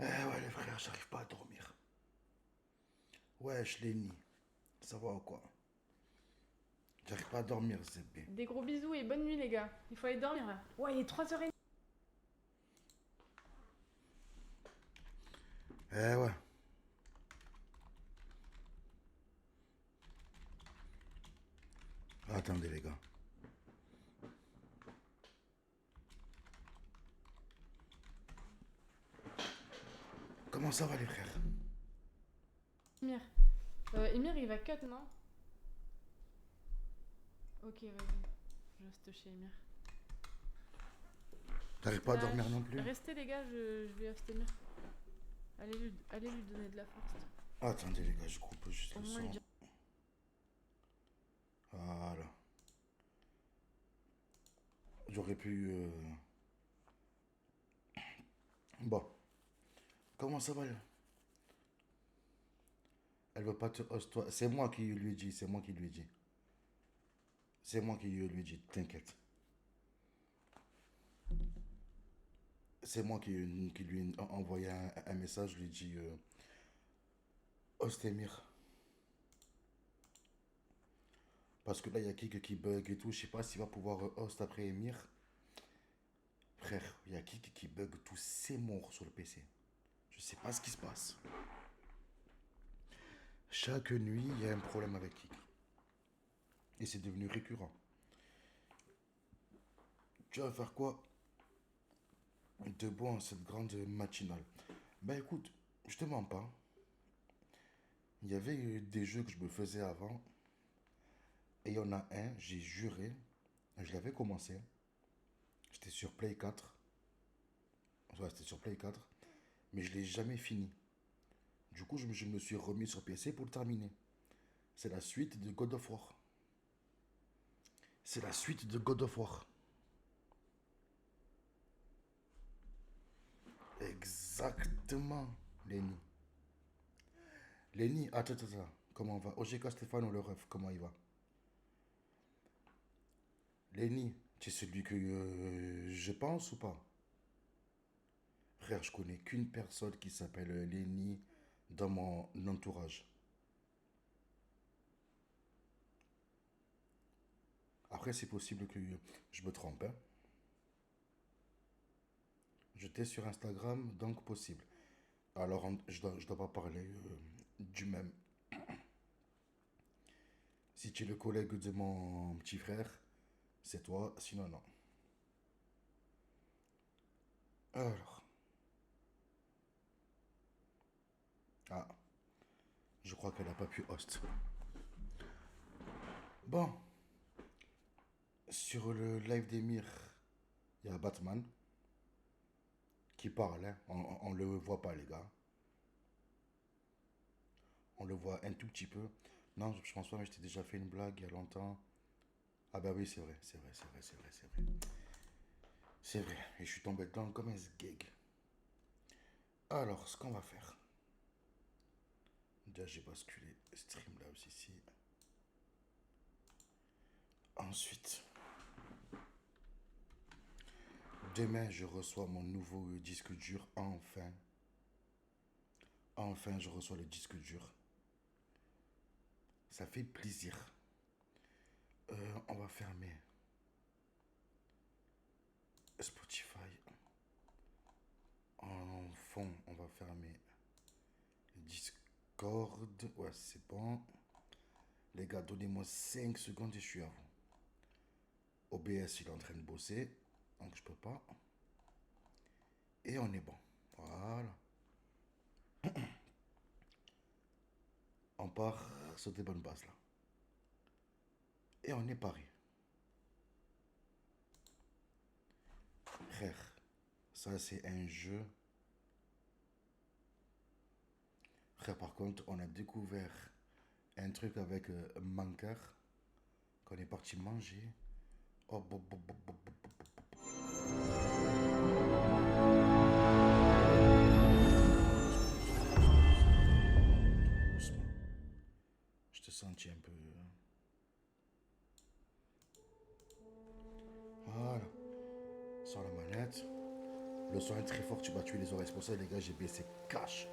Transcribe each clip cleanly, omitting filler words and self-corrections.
Eh ouais, les frères, j'arrive pas à dormir. Wesh, Lenny, ça va ou quoi? J'arrive pas à dormir, c'est bien. Des gros bisous et bonne nuit les gars. Il faut aller dormir là. Ouais, il est 3h30. Eh ouais. Attendez, les gars. Comment ça va, les frères? Emir. Emir, il va cut, non? Ok, vas-y. Je reste chez Emir. T'arrives pas à dormir non plus? Restez les gars, je vais host Emir. Allez lui donner de la force. Attendez, les gars, je coupe juste Au le moins lui son. dire. Voilà. J'aurais pu. Bon. Comment ça va, là? Elle veut pas te host, toi. C'est moi qui lui ai dit, c'est moi qui lui ai dit. C'est moi qui lui ai dit, t'inquiète. C'est moi qui lui ai envoyé un message, je lui ai dit host Emir. Parce que là, il y a qui bug et tout. Je sais pas s'il va pouvoir host après Emir. Frère, il y a qui bug tous ses morts sur le PC. Je sais pas ce qui se passe. Chaque nuit, il y a un problème avec Kik. Et c'est devenu récurrent. Tu vas faire quoi de bon en cette grande matinale? Bah écoute, je te mens pas. Il y avait des jeux que je me faisais avant. Et il y en a un, j'ai juré. Je l'avais commencé. J'étais sur Play 4. Ouais, c'était sur Play 4. Mais je l'ai jamais fini. Du coup, je me suis remis sur PC pour le terminer. C'est la suite de God of War. C'est la suite de God of War. Exactement, Lenny. Lenny, attends. Comment va? OGK Stéphane, le ref, comment il va? Lenny, tu es celui que je pense ou pas? Frère, je connais qu'une personne qui s'appelle Lenny dans mon entourage. Après, c'est possible que je me trompe, hein. J'étais sur Instagram, donc possible. Alors, je dois pas parler du même. Si tu es le collègue de mon petit frère, c'est toi, sinon non. Alors, ah, je crois qu'elle n'a pas pu host. Bon, sur le live d'Emir, il y a Batman qui parle, hein. On le voit pas, les gars. On le voit un tout petit peu. Non, je pense pas, mais je t'ai déjà fait une blague il y a longtemps. Ah bah oui, c'est vrai. C'est vrai, et je suis tombé dedans comme un sgeg. Alors, ce qu'on va faire. Déjà, j'ai basculé Streamlabs ici. Ensuite, demain, je reçois mon nouveau disque dur. Enfin. Enfin, je reçois le disque dur. Ça fait plaisir. On va fermer Spotify. En fond, on va fermer Discord. Ouais, c'est bon. Les gars, donnez-moi 5 secondes et je suis à vous. OBS, il est en train de bosser. Donc, je peux pas. Et on est bon. Voilà. On part sur des bonnes bases là. Et on est paré. Frère, ça c'est un jeu. Frère, par contre, on a découvert un truc avec Manker qu'on est parti manger. Oh, doucement. Je te sentis un peu. Voilà. Sur la manette. Le son est très fort, tu vas tuer les oreilles. C'est pour ça, les gars, j'ai baissé cash.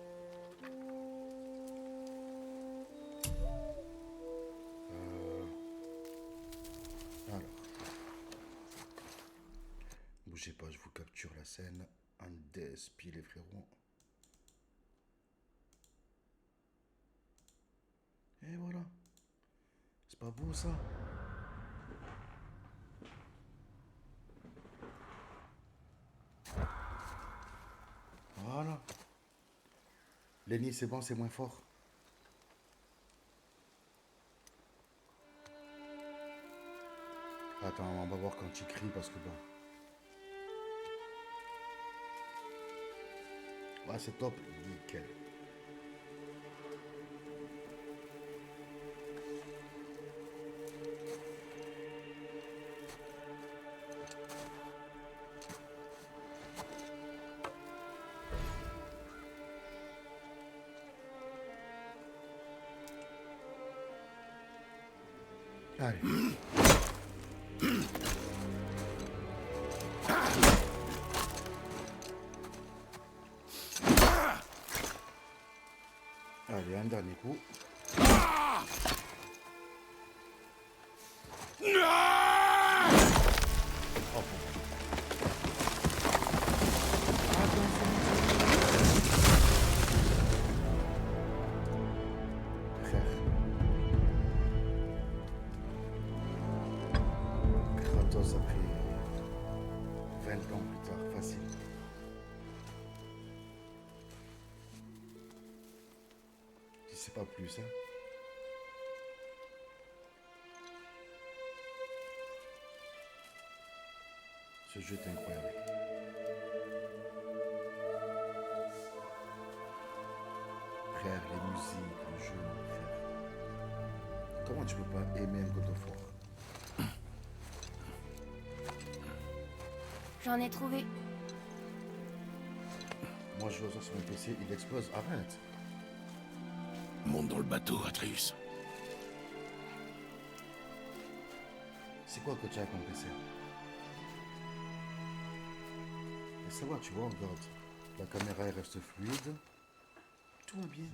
Alors, bougez pas, je vous capture la scène. Un DSP, les frérots. Et voilà. C'est pas beau ça? Voilà. Lenny, c'est bon, c'est moins fort. Attends, on va voir quand tu cries parce que bon. Ouais, c'est top. Nickel. Allez. Allez, un dernier coup. Oh, frère. Kratos a pris 20 ans plus tard, facile. Je sais pas plus, hein. Ce jeu est incroyable. Frère, les musiques, le jeu, frère. Comment tu peux pas aimer un God of War? J'en ai trouvé. Moi, je joue sur mon PC, il explose. Arrête. Monte dans le bateau, Atreus. C'est quoi que tu as comme PC? Et ça va, tu vois, regarde. La caméra elle reste fluide. Tout va bien.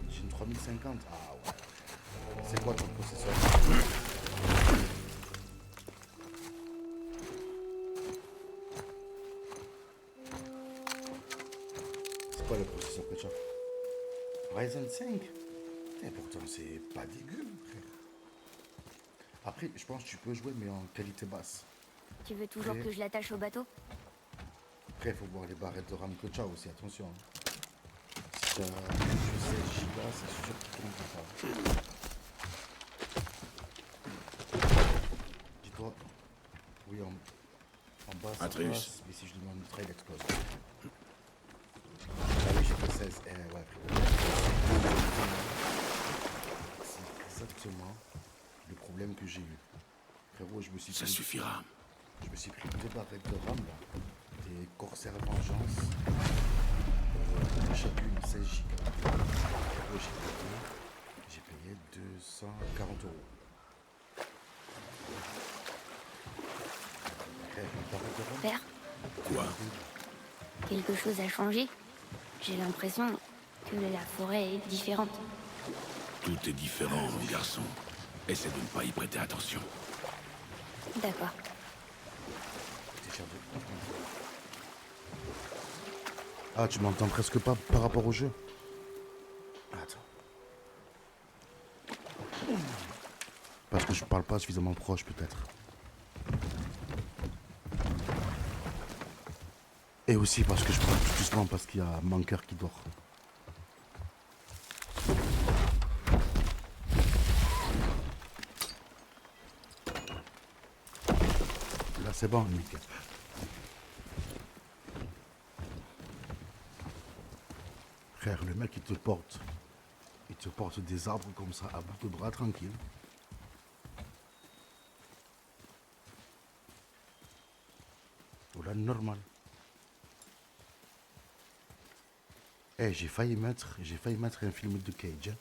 J'ai une 3050. Ah ouais. C'est quoi ton processeur? C'est quoi le processeur que tu as? Ryzen 5. Et pourtant, c'est pas dégueu, frère. Après, je pense que tu peux jouer, mais en qualité basse. Tu veux toujours Après- que je l'attache au bateau? Après, il faut voir les barrettes de RAM que tu as aussi, attention. Si tu as 16 gigas, c'est sûr qu'il tombe pas. Dis-toi, oui, en bas, ça Atreus. passe, mais si je demande une trail, il explose. Ah oui, j'ai fait 16. Ouais, frérot. C'est exactement le problème que j'ai eu. Frérot, je me suis Ça pris- suffira. Je me suis pris 2 barrettes de RAM, là. Des Corsair Vengeance. Chacune 16 gigas. Frérot, j'ai payé 240 euros. Frère, une barrette de RAM. Père, Quoi? quelque chose a changé. J'ai l'impression que la forêt est différente. Tout est différent, mon garçon. Essaie de ne pas y prêter attention. D'accord. C'est cher de ouf, hein. Ah, tu m'entends presque pas par rapport au jeu. Attends. Parce que je parle pas suffisamment proche, peut-être. Et aussi parce que je parle tout doucement parce qu'il y a mon cœur qui dort. Là, c'est bon, nickel. Frère, le mec, il te porte des arbres comme ça, à bout de bras, tranquille. Voilà, normal. Eh, j'ai failli mettre un film de Cage. Hein.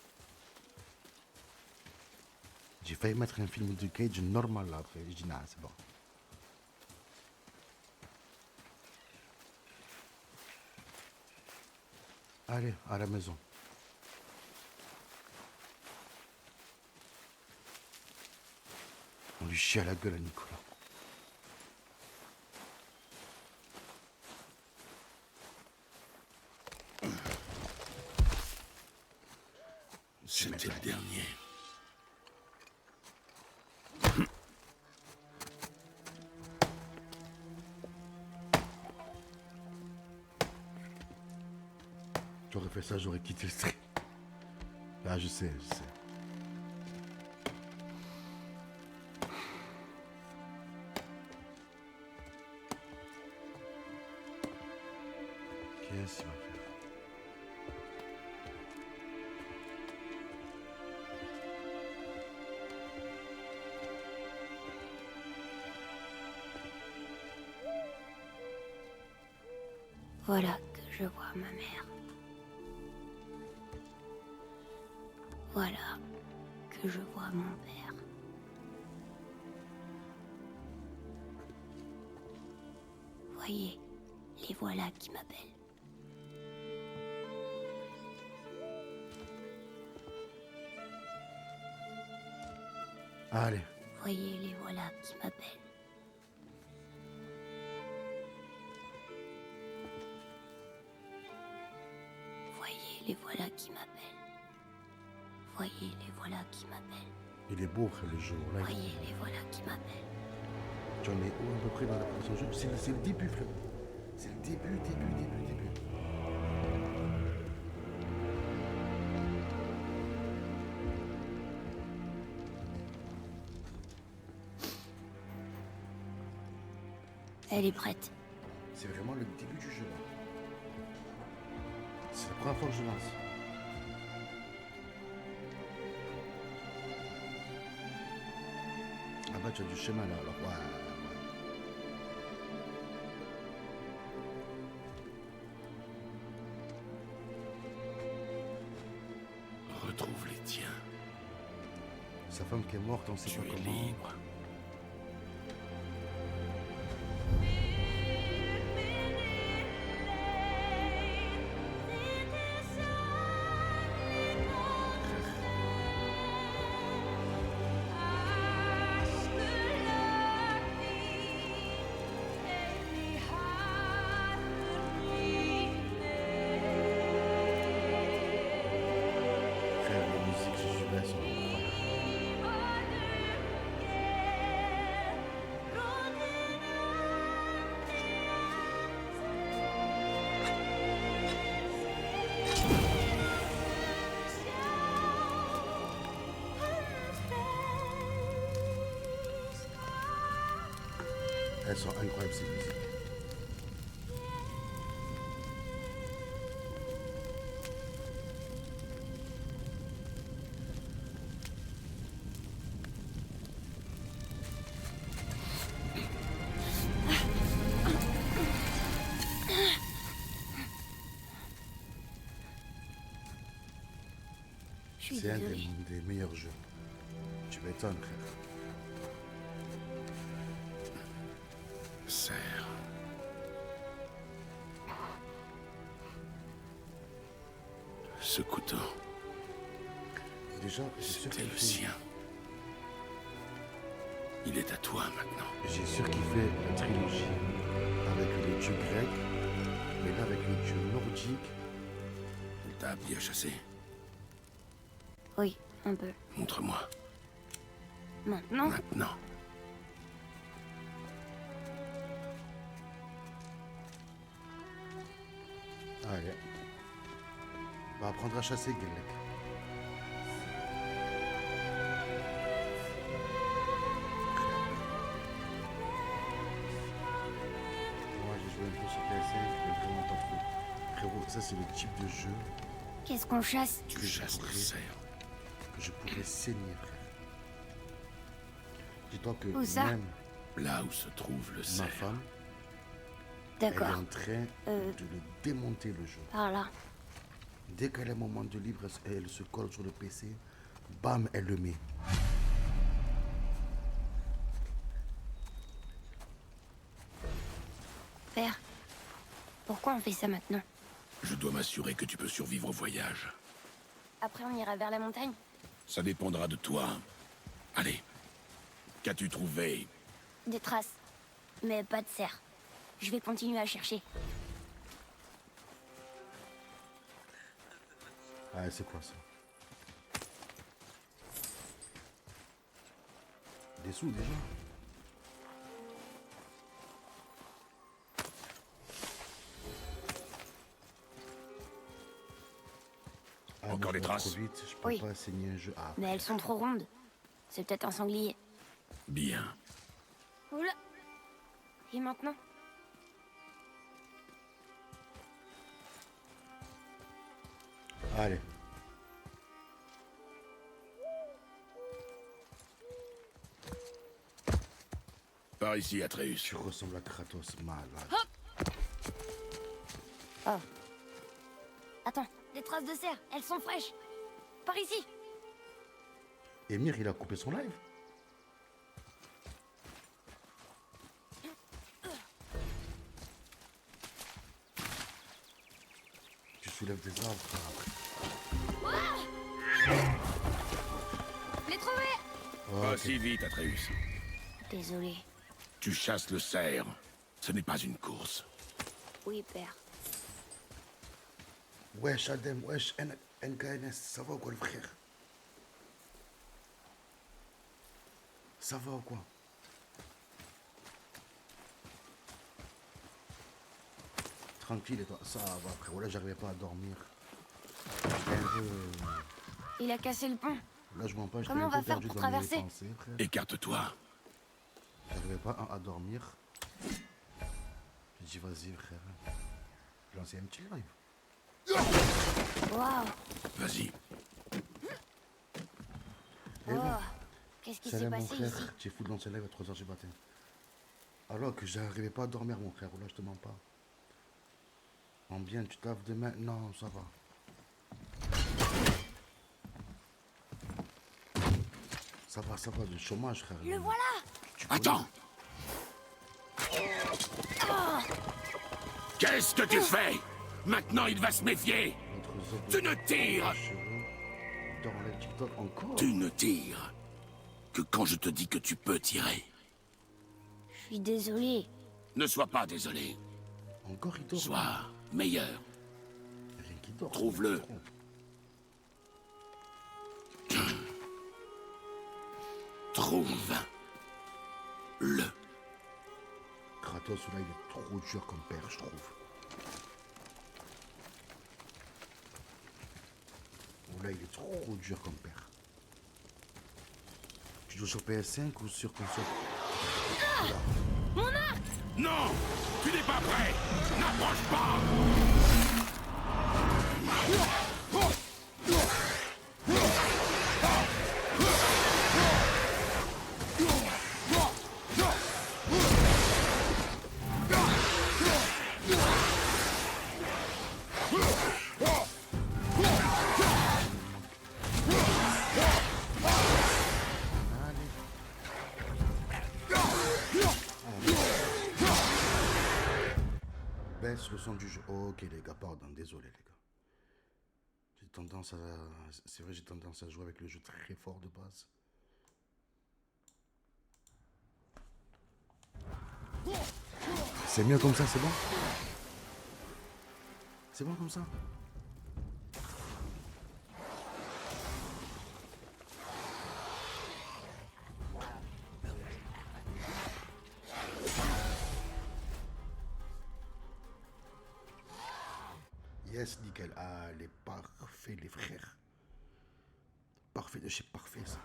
J'ai failli mettre un film de Cage normal là après. Je dis, non, c'est bon. Allez, à la maison. On lui chie à la gueule à Nicolas. C'était le dernier. J'aurais fait ça, j'aurais quitté le stream. Ah, je sais, je sais. Qu'est-ce qu'il va faire? Voilà que je vois ma mère. Voilà que je vois mon père. Voyez, les voilà qui m'appellent. Allez, Voyez, les voilà qui m'appellent. Voyez, les voilà qui m'appellent. Voyez, les voilà qui m'appellent. il est beau, frère, le jeu. Là, Voyez, les voilà qui m'appellent. tu en es où à peu près dans la préparation du jeu? C'est le début, frère. C'est le début. Elle est prête. C'est vraiment le début du jeu, là. C'est la première fois que je lance. Ah bah, tu as du chemin, là, alors. Ouais. Retrouve les tiens. Sa femme qui est morte, on sait Tu pas es comment. libre. Frère, les musiques sur celui-là sont incroyables. Elles sont incroyables, ces musiques. Je suis C'est un désolée. des meilleurs jeux. Tu m'étonnes, frère. Serre. Ce couteau, Déjà, j'ai sûr c'était qu'il le fait... sien. Il est à toi maintenant. J'ai sûr qu'il fait la trilogie avec les dieux grecs, mais là avec les dieux nordiques. Il t'a appris à chasser. Oui, un peu. Montre-moi. Maintenant, Maintenant. Allez. Va apprendre à chasser, Gellek. Moi, j'ai joué un peu sur PS5, mais vraiment pas trop. Frérot, ça c'est le type de jeu qu'est-ce qu'on chasse? Tu chasses le cerf. que je pourrais saigner, frère. Dis-toi que Où ça? même Là où se trouve le ma cerf. femme, elle est D'accord, en train de le démonter le jeu. par là. Dès qu'elle a un moment de libre, elle se colle sur le PC, bam, elle le met. Père, pourquoi on fait ça maintenant? Je dois m'assurer que tu peux survivre au voyage. Après, on ira vers la montagne. Ça dépendra de toi. Allez. Qu'as-tu trouvé? Des traces. Mais pas de cerf. Je vais continuer à chercher. Ah, c'est quoi ça? Des sous déjà? Ah, Encore moi, des je vais traces? trop vite, je peux Oui. pas saigner un jeu. Ah, Mais elles sont trop rondes. C'est peut-être un sanglier. Bien. Oula. Et maintenant? allez. Par ici, Atreus. Tu ressembles à Kratos, malade. Oh. Attends, des traces de cerf. Elles sont fraîches. Par ici. Emir, il a coupé son live? Tu soulèves des arbres, frère. Je l'ai trouvé. Oh, Pas ok. si vite, Atreus. Désolé. Tu chasses le cerf. Ce n'est pas une course. Oui, père. Wesh, Adem, wesh, NKNS, ça va ou quoi, le frère? Ça va ou quoi? Tranquille, et toi? Ça va, frérot, là, j'arrivais pas à dormir. J'étais un peu... Il a cassé le pont. Là, je mens pas, j'étais Comment un on va peu faire perdu pour dans mes traverser? pensées, frère. Écarte-toi. J'arrivais pas à dormir. J'ai dit, vas-y, frère. J'ai lancé un petit live. Waouh. Vas-y. Eh Oh. ben, Qu'est-ce qui s'est salam, mon passé frère. ici? J'ai foutu dans ce live à 3h du matin. Alors que j'arrivais pas à dormir, mon frère. Là, je te mens pas. En bien, tu te laves demain? Non, ça va. Ça va, du chômage, frère. Le voilà. Tu connais? Attends. Qu'est-ce que tu fais? Maintenant, il va se méfier. Notre zone Tu ne tires. cheveux dans le TikTok encore. Tu ne tires que quand je te dis que tu peux tirer. Je suis désolé. Ne sois pas désolé. Encore, il dort. Sois meilleur. Rien qui dort. Trouve-le. Trouve-le. Kratos, là, il est trop dur comme père, je trouve. Là, il est trop dur comme père. Tu joues sur PS5 ou sur console? Non! Tu n'es pas prêt! N'approche pas! Baisse le son du jeu. Ok les gars, pardon, désolé les gars. J'ai tendance à... C'est vrai, j'ai tendance à jouer avec le jeu très fort de base. C'est mieux comme ça, c'est bon? C'est bon comme ça? Yes, nickel. Ah, les parfaits, les frères. Parfait de chez parfait, ça.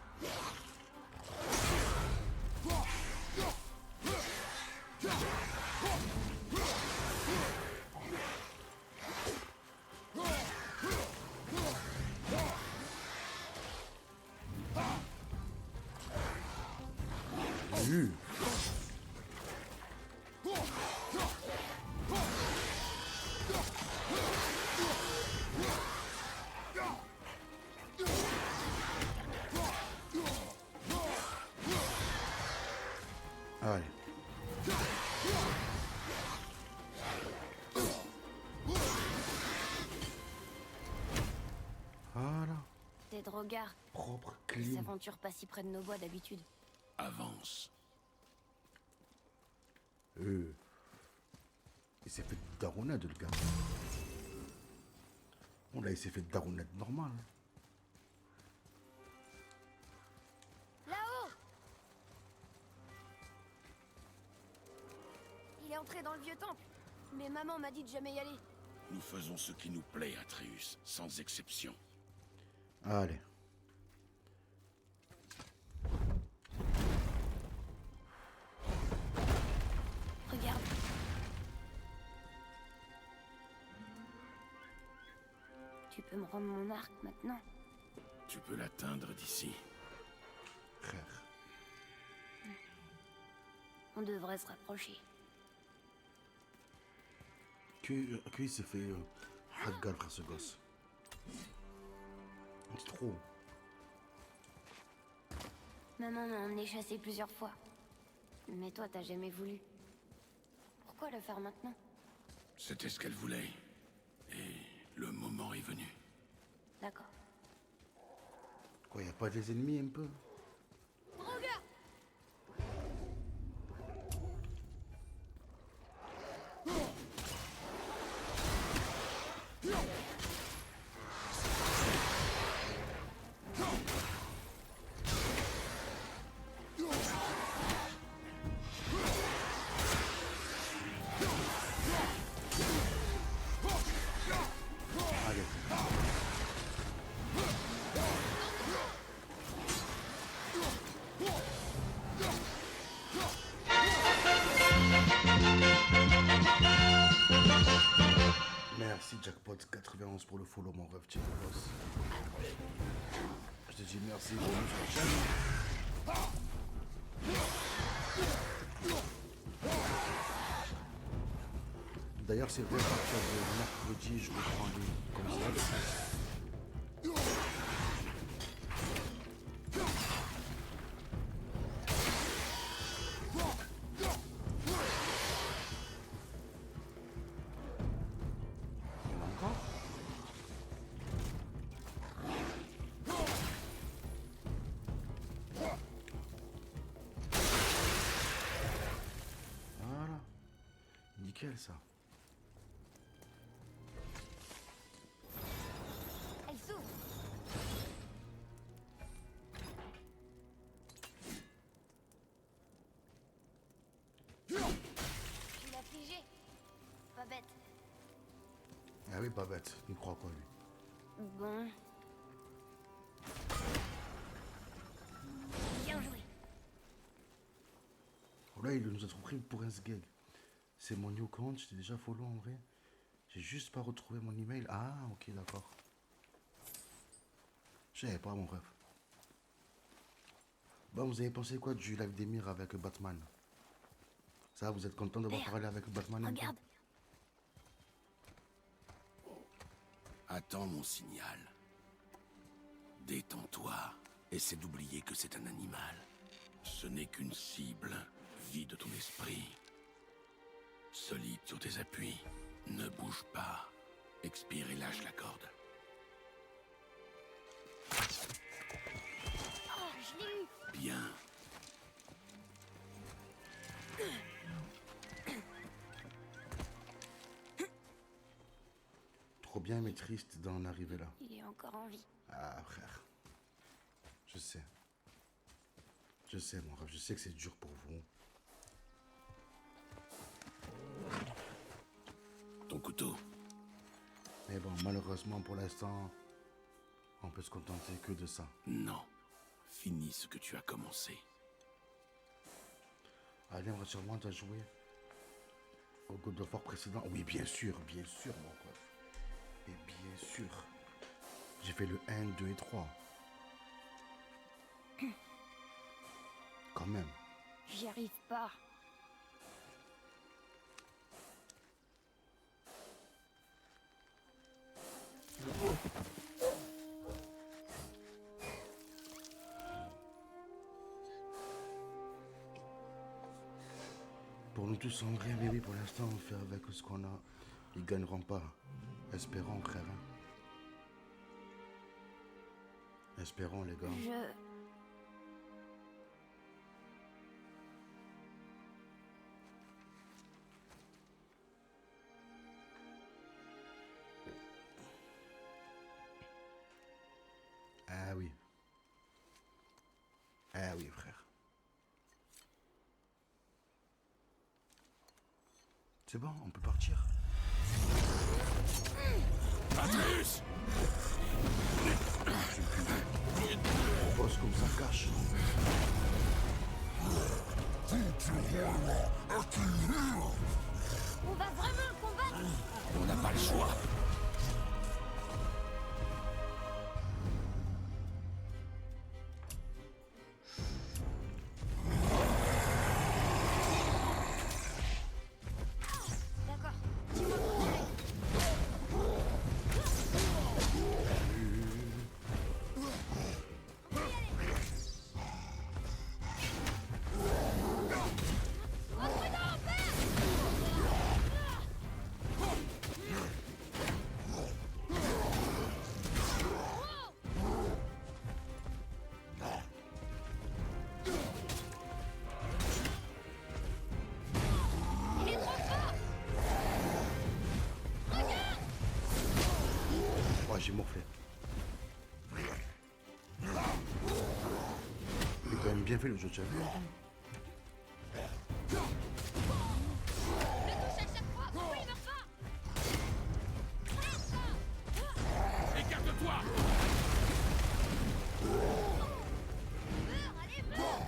Allez. Il clean. s'aventure pas si près de nos bois d'habitude. Avance. Il s'est fait daronade, le gars. Bon, là, il s'est fait daronade normal. Là-haut! Il est entré dans le vieux temple. Mais maman m'a dit de jamais y aller. Nous faisons ce qui nous plaît, Atreus, sans exception. Allez. Regarde. Tu peux me rendre mon arc maintenant? Tu peux l'atteindre d'ici. Frère. On devrait se rapprocher. Il s'est fait haggal par ce gosse. C'est trop. Maman m'a emmené chasser plusieurs fois. Mais toi, t'as jamais voulu. Pourquoi le faire maintenant? C'était ce qu'elle voulait. Et le moment est venu. D'accord. Quoi, y a pas des ennemis un peu? Regarde! Allez. Merci Jackpot 91 pour le follow mon rêve petit boss. Je te dis merci pour notre chaîne. D'ailleurs c'est vrai à partir de mercredi je reprends les comme ça. Il y en a encore? Voilà. Nickel ça. Elle s'ouvre! Tu l'as figé? Pas bête. Ah oui, pas bête. Il croit quoi lui? Bon. Bien joué. Oh là, il nous a trop pris pour un sgeg. C'est mon new compte, j'étais déjà follow en vrai. J'ai juste pas retrouvé mon email. Ah, ok, d'accord. Je savais pas, mon rêve. Bon, vous avez pensé quoi du live d'Emir avec Batman? Ça, vous êtes content d'avoir Père, parlé avec Batman un peu? Regarde. Attends mon signal. Détends-toi. Essaie d'oublier que c'est un animal. Ce n'est qu'une cible. Vide ton esprit. Solide sur tes appuis. Ne bouge pas. Expire et lâche la corde. Oh, je l'ai eu. Bien. Trop bien, mais triste d'en arriver là. Il est encore en vie. Ah, frère. Je sais. Je sais, mon rêve. Je sais que c'est dur pour vous. Ton couteau. Mais bon, malheureusement, pour l'instant, on peut se contenter que de ça. Non. Finis ce que tu as commencé. Allez, rassure-moi, t'as joué au God of War précédent? Oui, bien sûr, mon rêve. Et bien sûr. J'ai fait le 1, 2 et 3. Quand même. J'y arrive pas. Pour nous tous en vrai, mais oui, pour l'instant, on fait avec ce qu'on a. Ils gagneront pas. Espérons, frère. Hein. Espérons, les gars. Eh oui, frère. C'est bon, on peut partir. Atreus! On bosse comme ça cache. On va vraiment le combattre? On n'a pas le choix. D'accord. Dis-moi quand tirer. Il est trop fort! Ouais, j'ai morflé. Il est quand même bien fait le jeu, tu as vu? Je le touche à chaque fois! Pourquoi il meurt pas? Écarte-toi! Meurs, allez, meurs!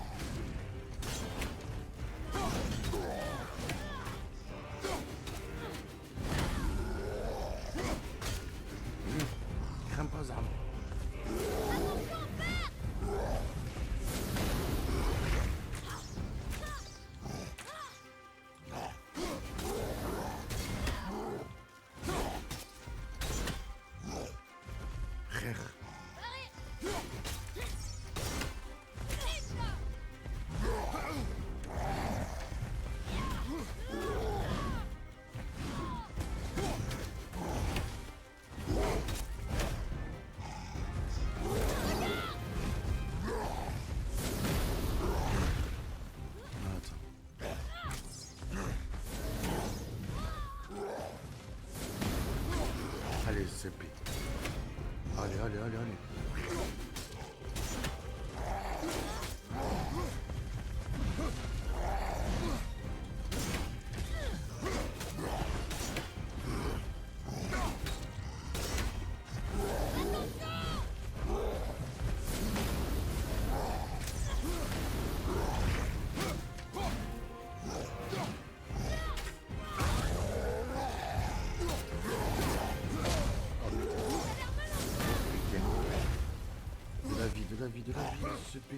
Crains pas, Zam. Frère. Attends. Allez, CP. Allez, allez, allez, allez. De la vie, CP.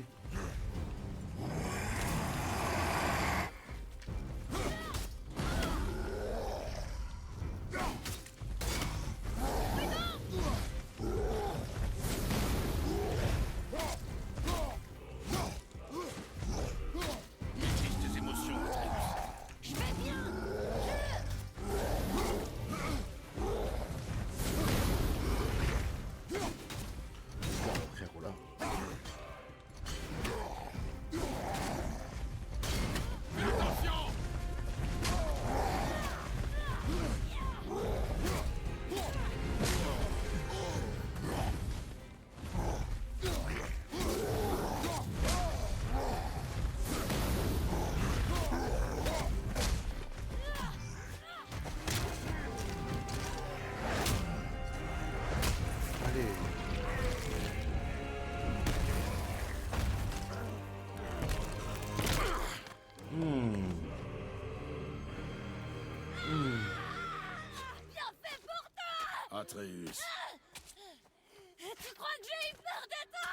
Maîtrise tes émotions, Atreus. Je vais bien! Frère, oh là. Attention! Allez. Bien fait pour toi! Atreus, Tu crois que j'ai eu peur de toi?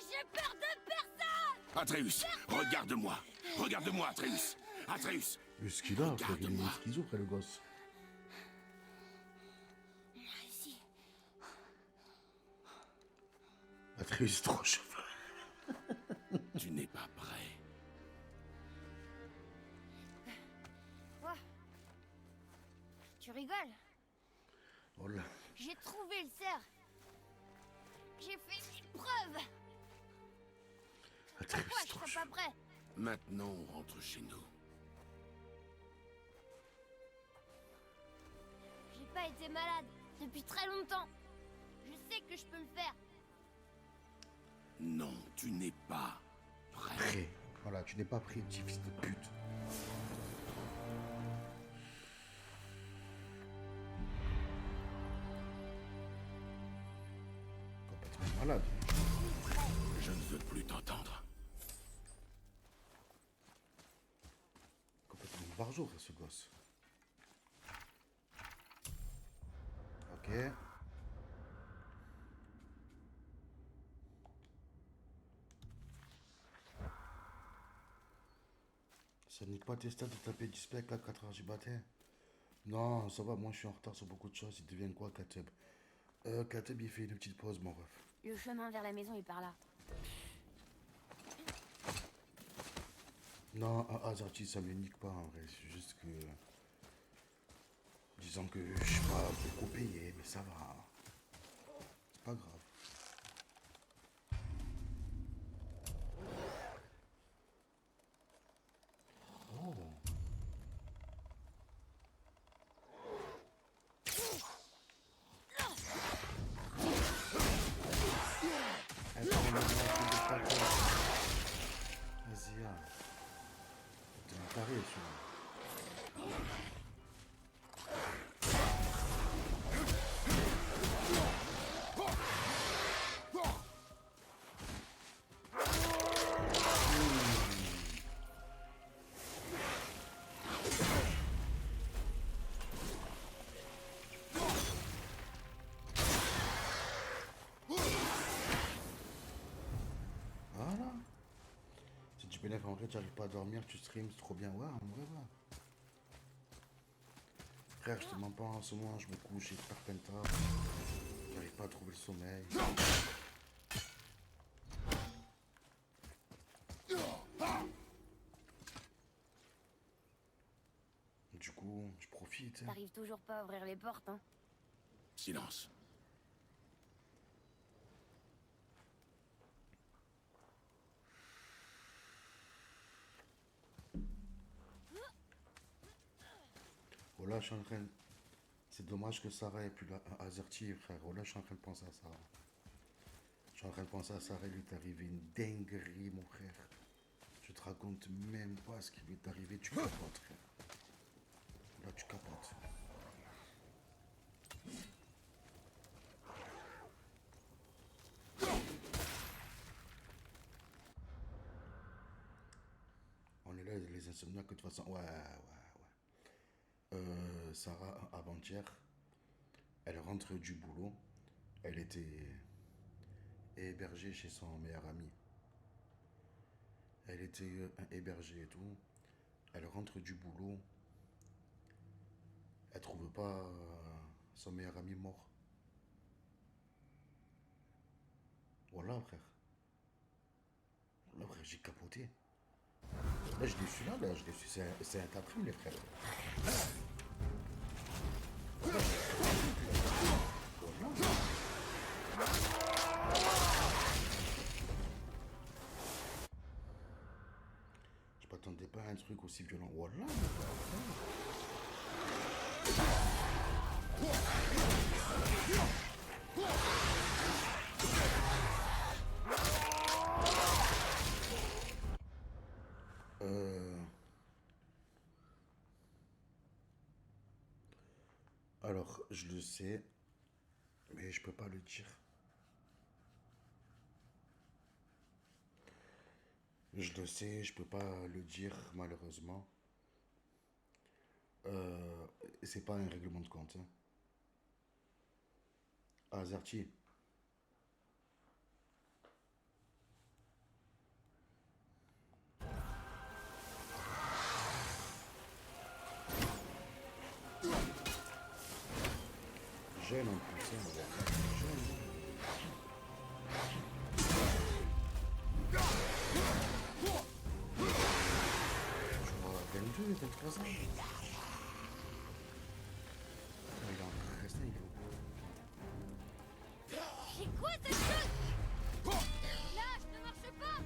J'ai peur de personne! Atreus, regarde-moi. Regarde-moi, Atreus. Atreus, Mais ce qu'il a, frère, il est Regarde-moi. schizo, frère, le gosse. Ici. Atreus, trop chauffeur. tu n'es pas prêt. Quoi? Tu rigoles? Oh là. J'ai trouvé le cerf. J'ai fait une preuve. Atreus, Pourquoi je trop serais chaud. pas prêt? Maintenant, on rentre chez nous. J'ai pas été malade depuis très longtemps. Je sais que je peux le faire. Non, tu n'es pas prêt. Prêt. Voilà, tu n'es pas prêt, petit fils de pute. Complètement malade. Je ne veux plus t'entendre. Complètement barjot, ce gosse. Ok. Ça nique pas tes stats de taper du spec à 4 heures du matin. Non, ça va, moi je suis en retard sur beaucoup de choses. Il devient quoi, Kateb? Kateb, il fait une petite pause, mon ref. Le chemin vers la maison est par là. Non, Azarty, ça me nique pas en vrai. C'est juste que. Disons que je suis pas beaucoup payé, mais ça va. C'est pas grave. Oh. Vas-y, t'es un taré, celui-là. Voilà. Si tu bénéfices en vrai, tu n'arrives pas à dormir, tu streams, c'est trop bien. Ouais, en vrai, ouais. Frère, je te mens pas, en ce moment, je me couche, j'ai peur pentard. J'arrive pas à trouver le sommeil. Du coup, je profite. T'arrives toujours pas à ouvrir les portes, hein. Silence. Oh là, je suis en train. C'est dommage que Sarah ait plus la Azerty, frère. Oh là, je suis en train de penser à Sarah. Je suis en train de penser à Sarah, il lui est arrivé une dinguerie, mon frère. Je te raconte même pas ce qui lui est arrivé, tu capotes, frère. Là, tu capotes. On est là, les insomniaques, de toute façon. Ouais, ouais, ouais. Sarah, avant-hier, elle rentre du boulot. Elle était hébergée chez son meilleur ami. Elle était hébergée et tout. Elle rentre du boulot. Elle trouve pas son meilleur ami mort. Voilà, frère. Voilà, frère, j'ai capoté. Là, je l'ai su là, je l'ai su. C'est un quatrième, les frères. Voilà. Je m'attendais pas à un truc aussi violent. Voilà. Alors, je le sais, mais je peux pas le dire. Je le sais, je peux pas le dire, malheureusement. C'est pas un règlement de compte. Hein. Azerty. Jeune en plus, hein, voilà. Jeune. Je crois 22, 23 ans. Il est en resté, il est au C'est quoi cette chose? Lâche, ne marche pas!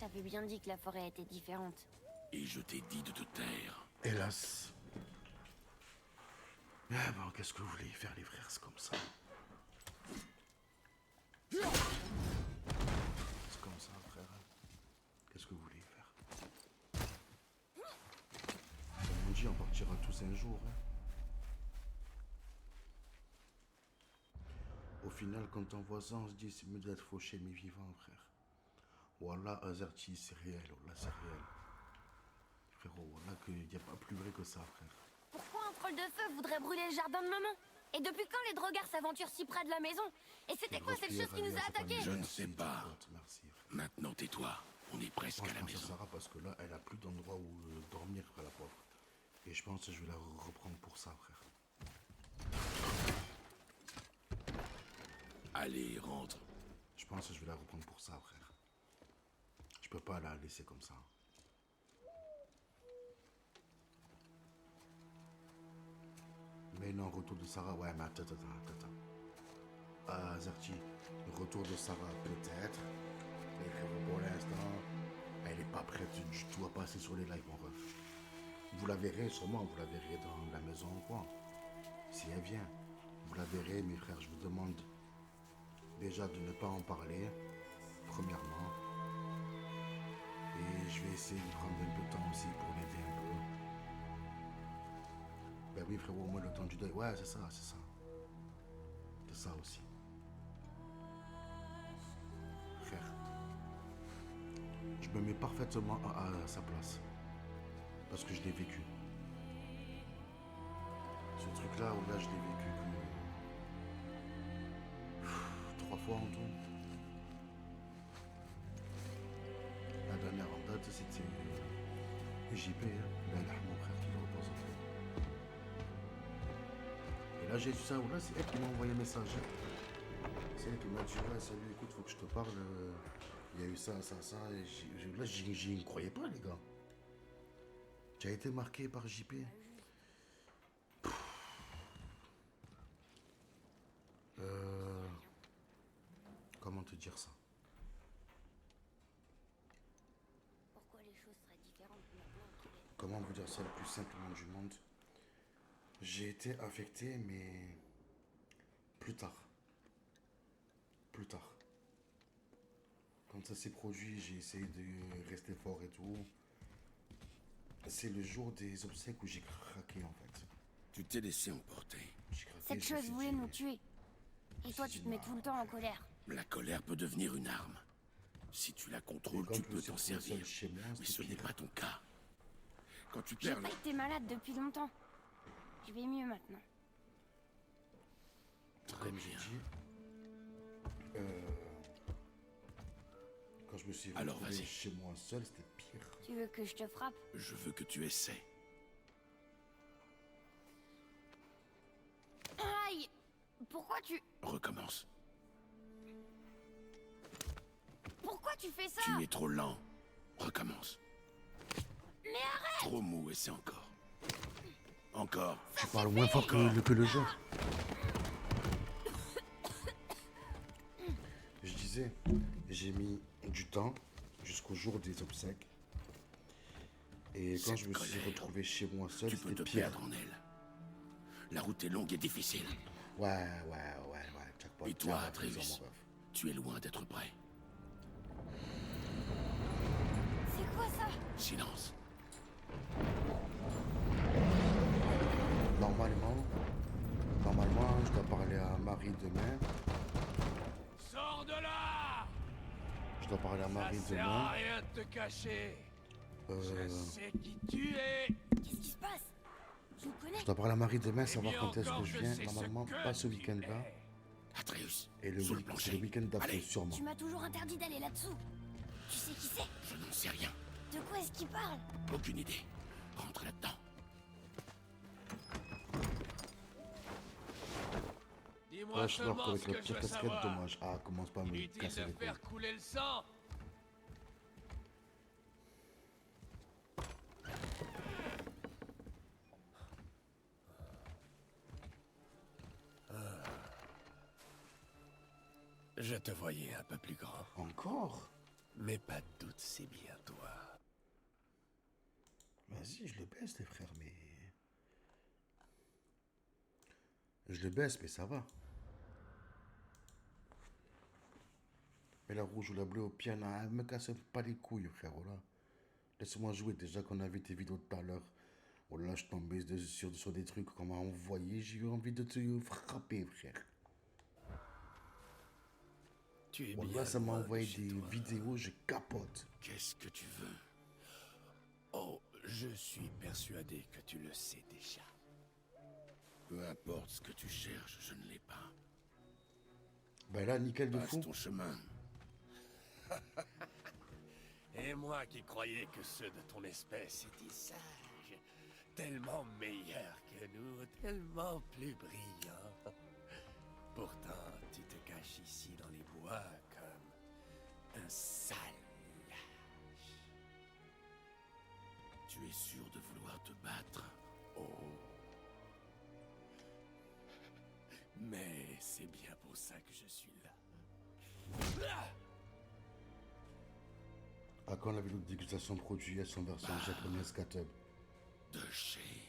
t'avais bien dit que la forêt était différente. Et je t'ai dit de te taire. Hélas. Ah bon, qu'est-ce que vous voulez faire, les frères? C'est comme ça. C'est comme ça, frère. Qu'est-ce que vous voulez faire? Comme on dit, on partira tous un jour. Hein. Au final, quand on voit ça, on se dit c'est mieux d'être fauché mais vivant, frère. Wallah, Azerty, c'est réel. Wallah, c'est réel. Frérot, wallah, qu'il n'y a pas plus vrai que ça, frère. Pourquoi un troll de feu voudrait brûler le jardin de maman? Et depuis quand les drogards s'aventurent si près de la maison? Et c'était quoi cette chose qui nous a attaqués? Je ne sais pas. Merci, frère. Maintenant, tais-toi. On est presque Moi, à je la pense à maison. Sarah parce que là, elle a plus d'endroit où dormir, frère, la pauvre. Et je pense que je vais la reprendre pour ça, frère. Allez, rentre. Je pense que je vais la reprendre pour ça, frère. Je peux pas la laisser comme ça. Mais non, retour de Sarah, ouais, mais attends. Ah, Zerti, retour de Sarah, peut-être. Mais frérot, pour l'instant, elle est pas prête du tout à passer sur les lives, mon ref. Vous la verrez, sûrement, vous la verrez dans la maison en coin. Si elle vient, vous la verrez, mes frères, je vous demande déjà de ne pas en parler, premièrement. Et je vais essayer de prendre un peu de temps aussi pour l'aider un peu. Ben oui, frérot, au moins le temps du deuil. Ouais, c'est ça. C'est ça aussi. Frère, je me mets parfaitement à sa place. Parce que je l'ai vécu. Ce truc-là, là, je l'ai vécu que 3 fois en tout. La dernière en date, c'était JP, là, mon frère qui le repose en fait. Et là, j'ai dit ça, là, c'est elle qui m'a envoyé un message. C'est elle qui m'a dit, ouais, salut, écoute, faut que je te parle. Il y a eu ça. Et là, j'y ne croyais pas, les gars. Tu as été marqué par JP. Comment te dire ça? Pourquoi les choses seraient différentes maintenant qu'il est... Comment vous dire ça le plus simplement du monde? J'ai été affecté, mais plus tard. Plus tard. Quand ça s'est produit, j'ai essayé de rester fort et tout. C'est le jour des obsèques où j'ai craqué en fait. Tu t'es laissé emporter. J'ai craqué, Cette je me chose suis voulait dit, nous tuer. Et toi, tu te mets tout le temps en colère. La colère peut devenir une arme. Si tu la Et contrôles, quand tu je me peux suis t'en retrouvé servir. seul chez moi, Mais c'était ce n'est pire. pas ton cas. Quand tu J'ai perds pas été malade depuis longtemps. Je vais mieux maintenant. Très Comme j'ai bien. dit, quand je me suis Alors, retrouvé vas-y. chez moi seul, c'était pire. Tu veux que je te frappe? Je veux que tu essaies. Aïe! Pourquoi tu... Recommence. Pourquoi tu fais ça? Tu es trop lent. Recommence. Mais arrête! Trop mou, essaie encore. Encore. Tu parles moins fort que le jeu. Je disais, j'ai mis du temps jusqu'au jour des obsèques. Et quand Cette je me suis colère, retrouvé chez moi seul, Tu peux c'était te pire. perdre en elle. La route est longue et difficile. Ouais. Jackpot, Et toi, tu as raison, Atreus, mon ref. tu es loin d'être prêt. C'est quoi ça? Silence. Normalement, je dois parler à Marie demain. Sors de là! Je dois parler à Ça Marie sert à demain. rien de te cacher. Je Euh, sais qui tu es. Qu'est-ce qui se passe? Je vous connais. je dois parler à Marie demain, Et savoir mieux quand est-ce encore, que je je viens. sais Normalement, ce que pas ce tu week-end-là. es. Atreus, Et sur le c'est plancher. le week-end d'après, Allez, sûrement. Tu m'as toujours interdit d'aller là-dessous. Tu sais qui c'est? je n'en sais rien. De quoi est-ce qu'il parle? Aucune idée. Rentre là-dedans. Dis-moi Ouais, je seulement sors avec ce la que je pire veux casquette, savoir. dommage. Ah, commence pas à me Inutile casser de les couilles. faire couler le sang. Je te voyais un peu plus grand. Encore? Mais pas de doute, c'est bien toi. Vas-y, je le baisse, les frères, mais... Je le baisse, mais ça va. Mais la rouge ou la bleue au piano, me casse pas les couilles, frère, voilà. Laisse-moi jouer, déjà qu'on a vu tes vidéos tout à l'heure. Oh là, je tombais sur des trucs qu'on m'a envoyé, j'ai eu envie de te frapper, frère. Tu es Oh bien là, ça m'a loin de envoyé chez des toi. vidéos, je capote. Qu'est-ce que tu veux? Oh, je suis persuadé que tu le sais déjà. Peu importe ce que tu cherches, je ne l'ai pas. Ben là, nickel de Passe fou. ton chemin. Et moi qui croyais que ceux de ton espèce étaient sages, tellement meilleurs que nous, tellement plus brillants. Pourtant, tu te caches ici dans les bois comme un sale lâche. Tu es sûr de vouloir te battre? Oh. Mais c'est bien pour ça que je suis là. À quand la vidéo de dégustation de produits en version japonaise Katub? De chez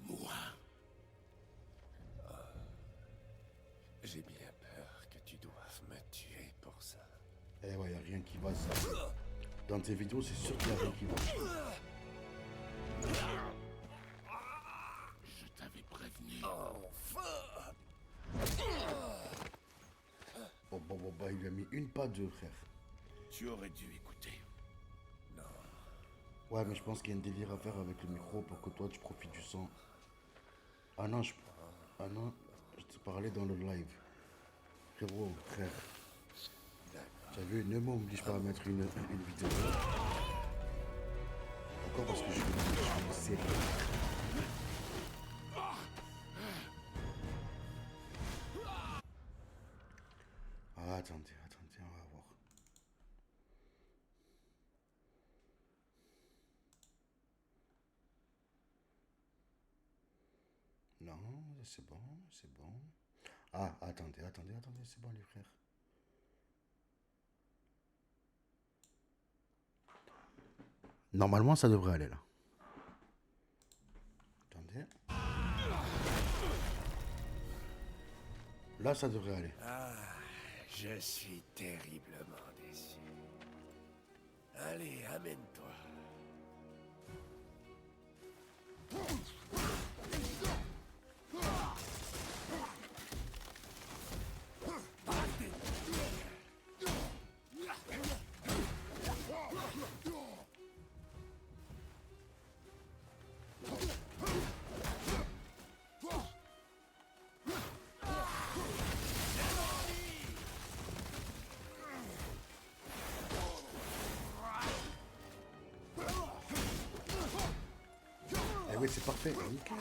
moi. J'ai bien peur que tu doives me tuer pour ça. Eh ouais, y a rien qui va, ça. Dans tes vidéos, c'est sûr qu'il y a rien qui va. Je t'avais prévenu. Bah, il lui a mis une pas deux, frère. Tu aurais dû écouter. Ouais, mais je pense qu'il y a un délire à faire avec le micro pour que toi, tu profites du son. Ah non, je te parlais dans le live. Frérot, frère. Tu as vu, ne m'oblige pas à mettre une vidéo. Encore parce que je suis sérieux. Ah, attendez, on va voir. Non, c'est bon, c'est bon. Ah, attendez, c'est bon les frères. Normalement, ça devrait aller là. Attendez. Là, ça devrait aller. Ah, je suis terriblement déçu. Allez, amène-toi. Eh oui, c'est parfait. Nickel.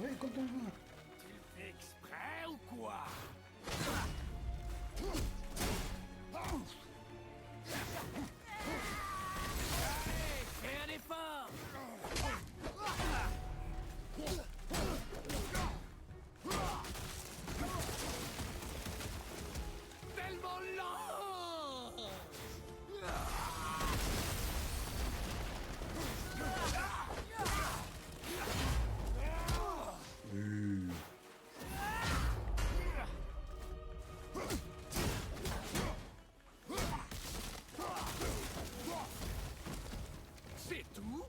Ouais, quand on va. Tu le fais exprès ou quoi? Fais un effort. Tellement lent. C'est tout?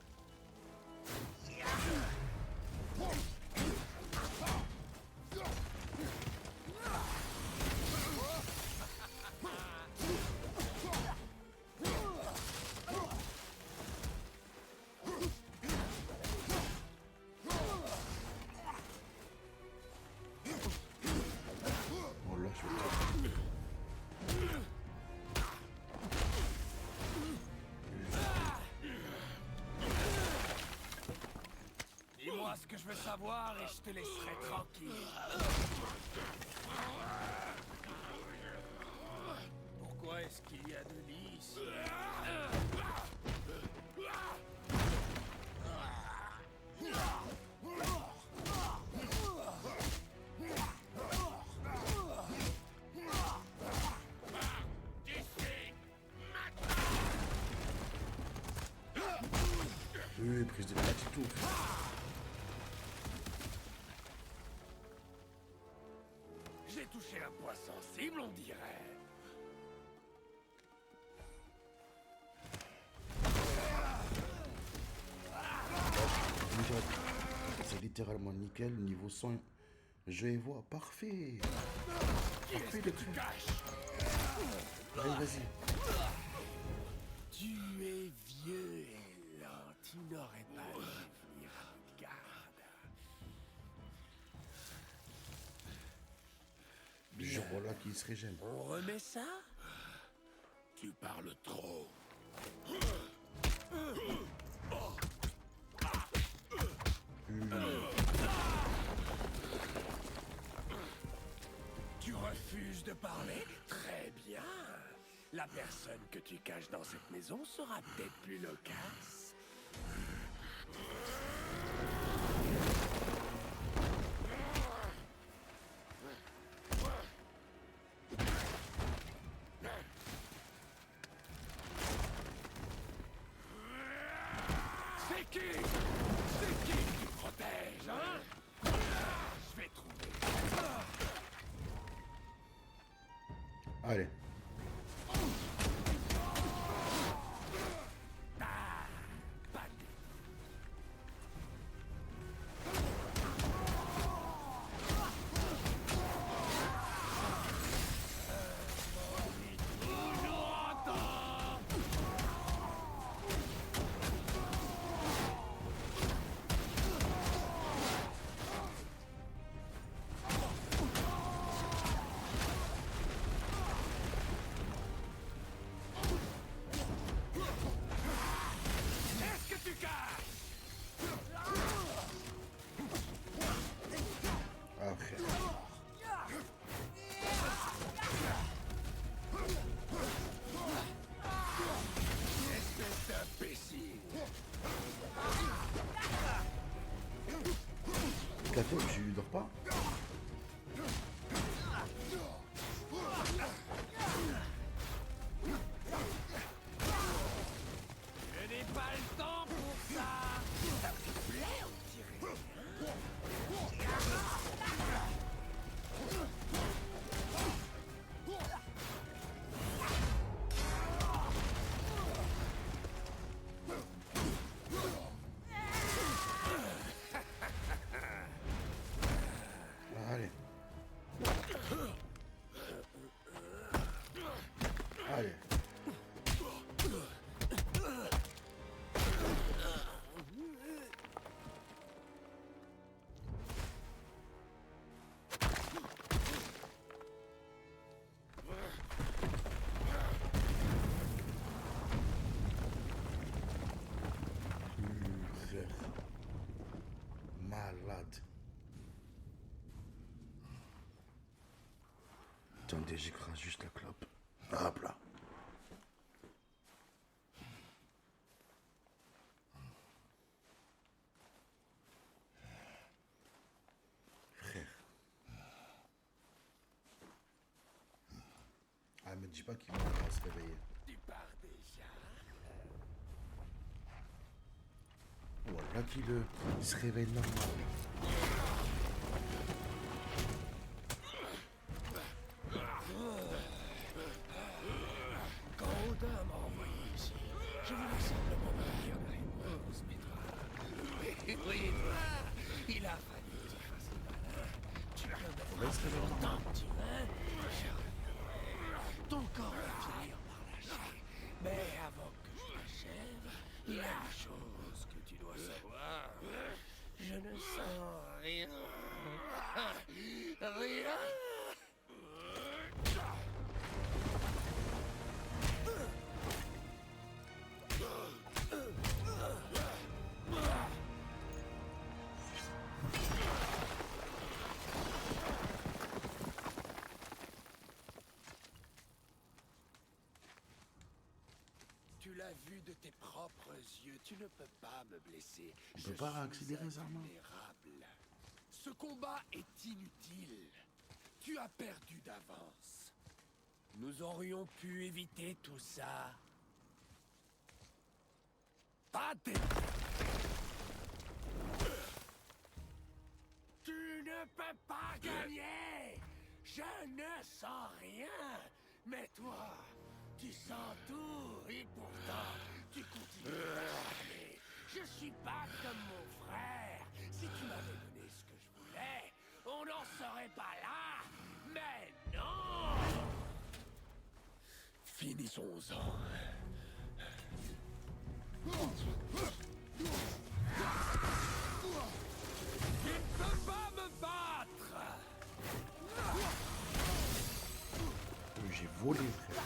Bon, là, je vais Dis-moi ce que je veux savoir et je te laisserai tranquille. Pourquoi est-ce qu'il y a de lits ici? Sérieux, prise de tête et tout. J'ai touché un point sensible, on dirait. Nickel. C'est littéralement nickel. Niveau son, je et voix. Parfait. Parfait, le truc. Allez, vas-y. Tu es vieux et lent, tu n'aurais pas dû venir à Midgard. Je vois là qui se régène. On remet ça? Tu parles trop. Tu refuses de parler? Très bien. La personne que tu caches dans cette maison sera peut-être plus loquace. C'est qui? C'est qui tu protèges, hein? Je vais trouver. Allez. Pas de... Qu'est-ce que tu caches? Ah, frère. Espèce d'imbécile. Cato, tu dors pas? Je n'ai pas le temps pour ça. Ça te plaît, on dirait. Allez. Allez. Frère. Malade. Attendez, j'écrase juste la clope. Hop là. Frère. Ah, me dis pas qu'il va se réveiller. Tu pars déjà. Voilà qu'il se réveille normal. Quand Odin m'a envoyé ici, je voulais simplement me dire une réponse, mais toi... Oui, toi, il a fallu que tu fasses le malin. Tu peux me faire longtemps, tu vois. Je reviendrai. Ton corps va finir par lâcher. Mais avant que je t'achève, il y a une chose que tu dois savoir. Je ne sens rien. Rien. Tu l'as vu de tes propres yeux, tu ne peux pas me blesser. On peut pas accélérer ça, non? invulnérable. Ce combat est inutile. Tu as perdu d'avance. Nous aurions pu éviter tout ça. Pas des... Tu ne peux pas gagner! Je ne sens rien! Mais toi, tu sens tout, et pourtant, tu continues de t'acharner. Je suis pas comme mon frère. Si tu m'avais donné ce que je voulais, on n'en serait pas là. Mais non! Finissons-en. Tu ne peux pas me battre! J'ai volé, frère.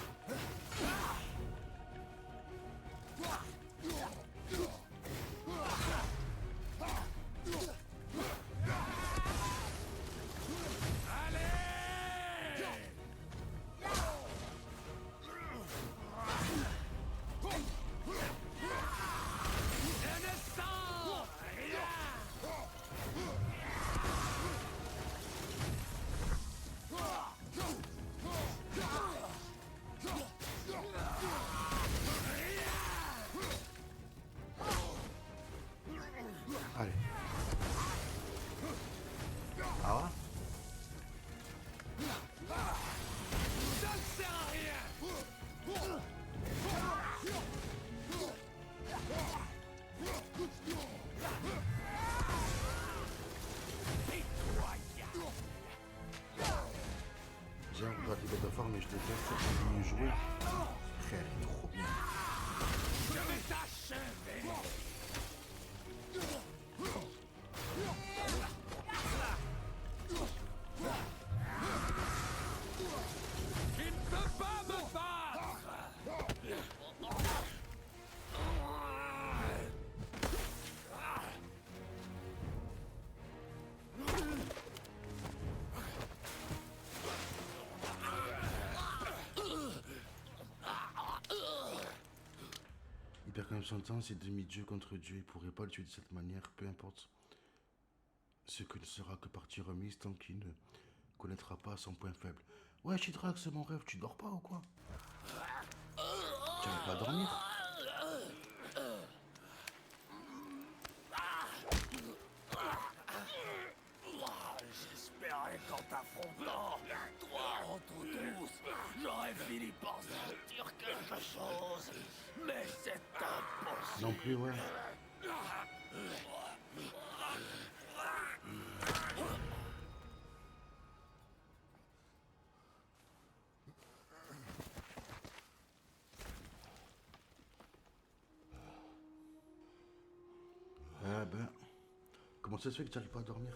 Allez. Ah ouais? Ça ne sert à rien! J'ai regardé God of War, mais je déteste y jouer. Frère, il est trop bien. Je vais t'achever! Tu ne peux pas me battre! Il perd quand même son temps, c'est demi-dieu contre Dieu. Il pourrait pas le tuer de cette manière, peu importe ce que ne sera que partie remise tant qu'il ne connaîtra pas son point faible. Ouais, Chidrax, c'est mon rêve, tu dors pas ou quoi? Tu vas pas dormir? J'espérais qu'en t'affrontant, toi en tout douce, j'aurais fini par sentir quelque chose. Mais c'est impossible. Non plus, ouais. Ah ben, comment ça se fait que tu n'arrives pas à dormir?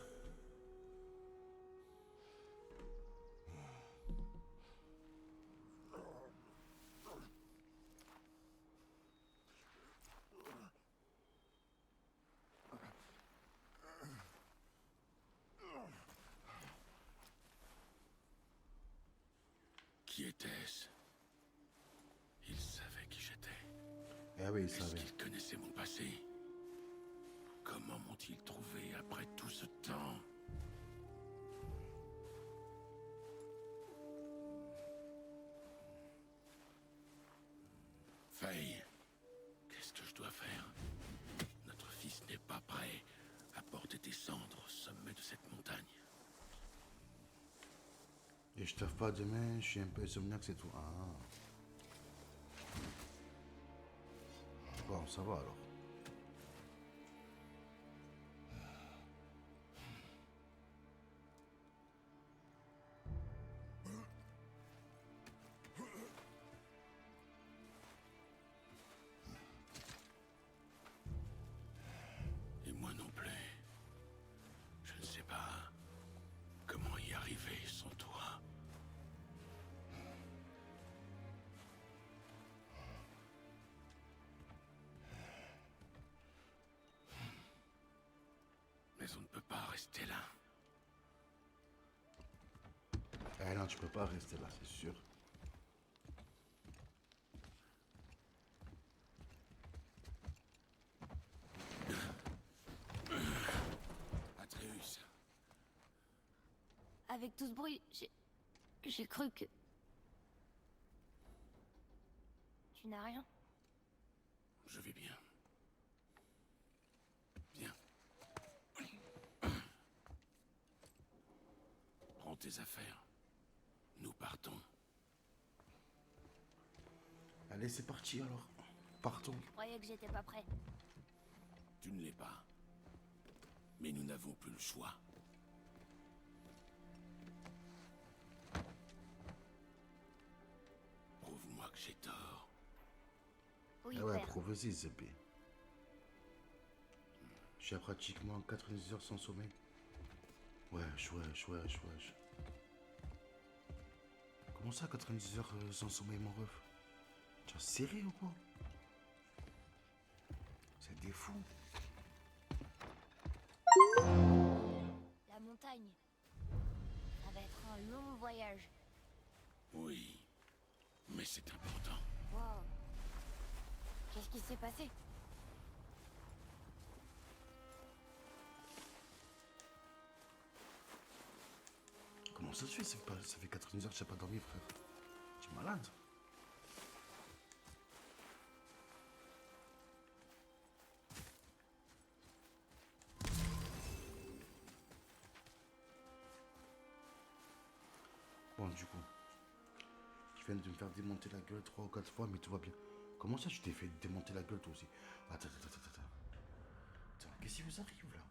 Qui était-ce? Il savait qui j'étais. Eh oui, il Est-ce savait. qu'ils connaissaient mon passé? Comment m'ont-ils trouvé après tout ce temps? Faye, qu'est-ce que je dois faire? Notre fils n'est pas prêt à porter tes cendres au sommet de cette montagne. Et je taffe pas demain, je suis un peu insomniaque, c'est tout. Ah. Bon, ça va alors. Et moi non plus. Je ne sais pas comment y arriver sans toi. Mais on ne peut pas rester là. Eh non, tu peux pas rester là, c'est sûr. Atreus, Avec tout ce bruit, j'ai cru que... Tu n'as rien? je vais bien. Viens. tes affaires. Nous partons. Allez, c'est parti alors. Partons. Je croyais que j'étais pas prêt. Tu ne l'es pas. Mais nous n'avons plus le choix. Prouve-moi que j'ai tort. Oui, Ah ouais, père. prouve-y, Zépé. J'ai pratiquement 90 heures sans sommeil. Wesh. Comment ça, 90 heures sans sommeil, mon ref? Tu as serré ou quoi? C'est des fous. La montagne. Ça va être un long voyage. Oui, mais c'est important. Wow. Qu'est-ce qui s'est passé? Comment ça se fait? Ça fait 90 heures que je n'ai pas dormi, frère. Tu es malade? Bon, du coup, je viens de me faire démonter la gueule 3 ou 4 fois, mais tout va bien. Comment ça, tu t'es fait démonter la gueule, toi aussi? Attends. Attends, qu'est-ce qui vous arrive, là?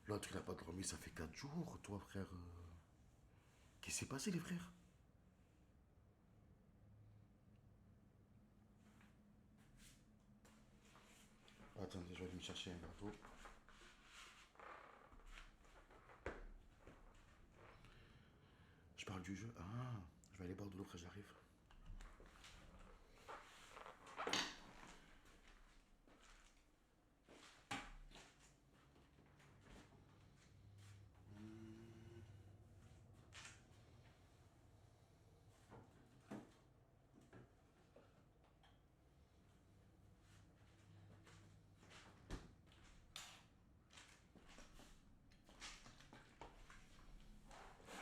L'autre, il a pas dormi, ça fait 4 jours, toi, frère. Qu'est-ce qui s'est passé, les frères? Attendez, je vais aller me chercher un verre d'eau. Je parle du jeu. Ah, je vais aller boire de l'eau après j'arrive.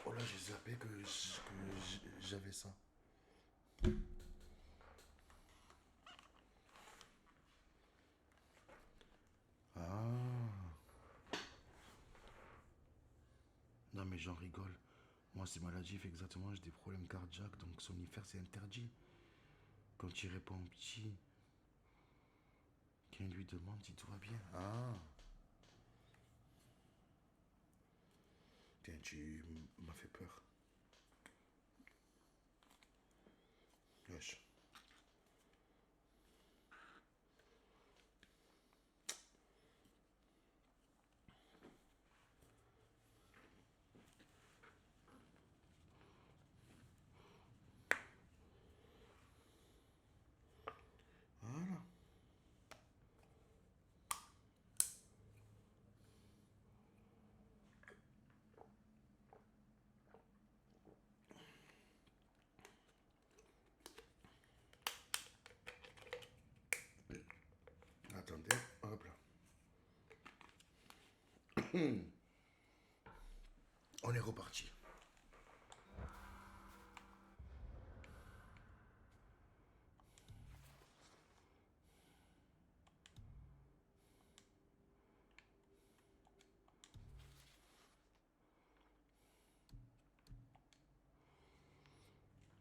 Oh là, j'ai zappé que j'avais ça. Ah. Non mais j'en rigole. Moi c'est maladif exactement, j'ai des problèmes cardiaques, donc somnifère c'est interdit. Quand il répond au petit, qu'il lui demande si tout va bien. Ah. Tiens, tu m'as fait peur. Wesh. Voilà. Attendez, hop là. On est reparti.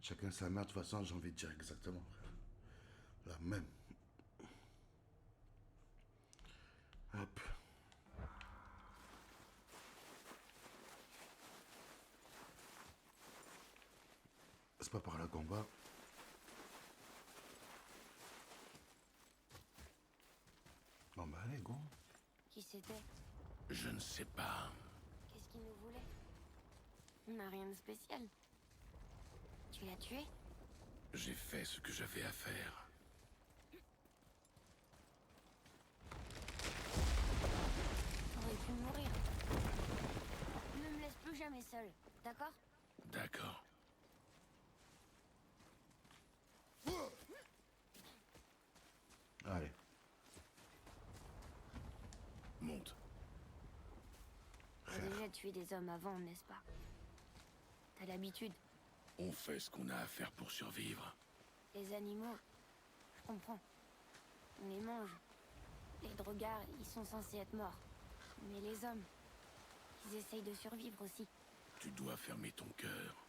Chacun sa mère, de toute façon, j'ai envie de dire exactement, frère. La même. Hop. C'est pas par là qu'on va. Bon bah allez, go. Qui c'était? Je ne sais pas. Qu'est-ce qu'il nous voulait? On n'a rien de spécial. Tu l'as tué? J'ai fait ce que j'avais à faire. T'aurais pu mourir. Ne me laisse plus jamais seul, d'accord? D'accord. Allez. Monte. T'as déjà tué des hommes avant, n'est-ce pas? T'as l'habitude. On fait ce qu'on a à faire pour survivre. Les animaux, je comprends. On les mange. Les drogards, ils sont censés être morts. Mais les hommes, ils essayent de survivre aussi. Tu dois fermer ton cœur.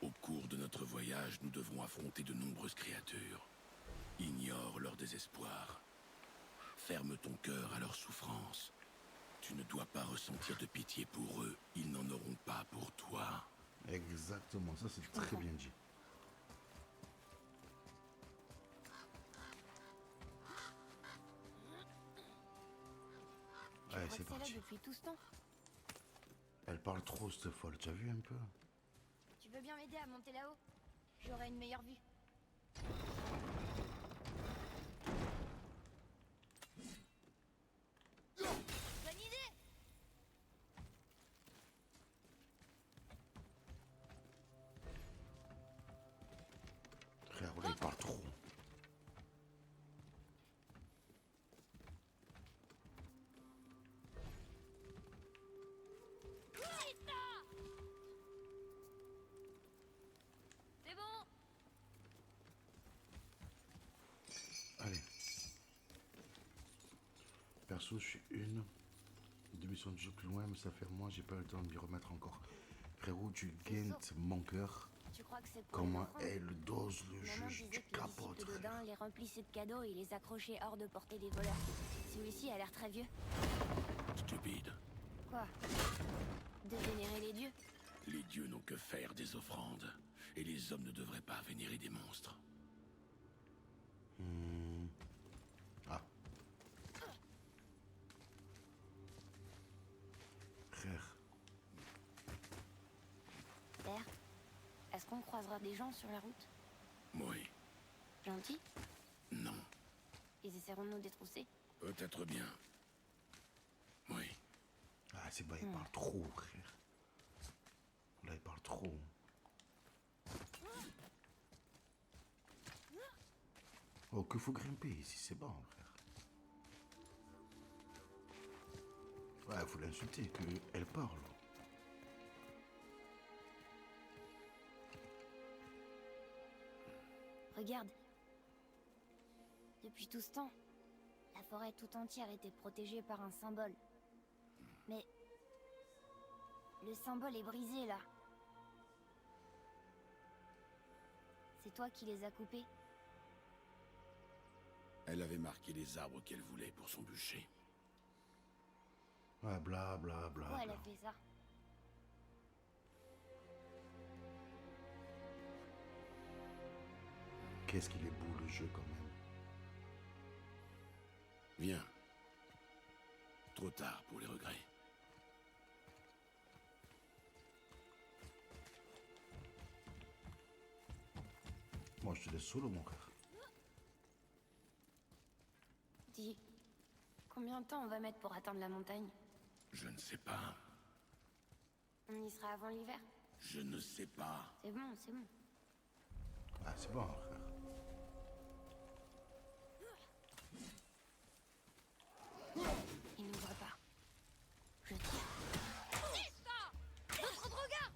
Au cours de notre voyage, nous devrons affronter de nombreuses créatures. Ignore leur désespoir. Ferme ton cœur à leur souffrance. Tu ne dois pas ressentir de pitié pour eux. Ils n'en auront pas pour toi. Exactement, ça c'est très bien dit. Tu Allez, crois c'est que c'est là parti. depuis tout ce temps? Elle parle trop, cette folle, tu as vu un peu? Tu veux bien m'aider à monter là-haut? J'aurai une meilleure vue. Bonne idée! Frère, là, il parle trop. C'est bon! Allez. Perso, je suis une demi-mission de jeu plus loin, mais ça fait moi, j'ai pas eu le temps de m'y remettre encore. Frérot, tu guintes mon cœur. Tu crois que c'est pour Comment les enfants? elle dose le Maman jeu, disait tu que les capotes, disciples frère. d'Odin les remplissaient de cadeaux et les accrochaient hors de portée des voleurs. Celui-ci a l'air très vieux. Stupide. Quoi? De vénérer les dieux? Les dieux n'ont que faire des offrandes. Et les hommes ne devraient pas vénérer des monstres. Ah. Frère, Père, est-ce qu'on croisera des gens sur la route? Oui. Gentils? Non. Ils essaieront de nous détrousser? Peut-être bien. Oui. ah, c'est pas, il parle trop, frère. Là, il parle trop. Oh, qu'il faut grimper ici, c'est bon, frère. Ouais, faut l'insulter, qu'elle parle. Regarde. Depuis tout ce temps, la forêt tout entière était protégée par un symbole. Mais... le symbole est brisé, là. C'est toi qui les as coupés? Elle avait marqué les arbres qu'elle voulait pour son bûcher. Ouais, bla bla bla. Pourquoi elle bla. a fait ça? Qu'est-ce qu'il est beau le jeu quand même. Viens. Trop tard pour les regrets. Moi, je te laisse solo, mon frère. Dis, combien de temps on va mettre pour atteindre la montagne? Je ne sais pas. On y sera avant l'hiver? Je ne sais pas. C'est bon, c'est bon. Ah, c'est bon, frère. Il n'ouvre pas. Je tire. Notre drogueur!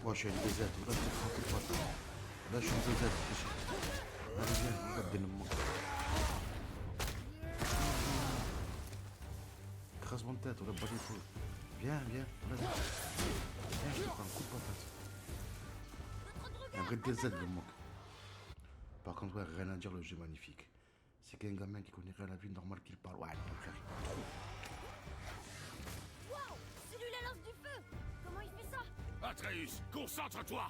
Moi, je suis une DZ. Là, je te tranquille pas. Là, je suis une DZ. Allez, viens, regarde, donne-moi. Écrase mon tête, on a pas du tout. Viens, viens, vas-y. Viens, je te prends un coup de patate. Un vrai DZ, le moque. Par contre, ouais, rien à dire, le jeu est magnifique. C'est qu'un gamin qui connaît rien à la vie normale qu'il parle. Ouais, mon frère, il parle trop. Waouh! Celui-là lance du feu! Comment il fait ça? Atreus, concentre-toi!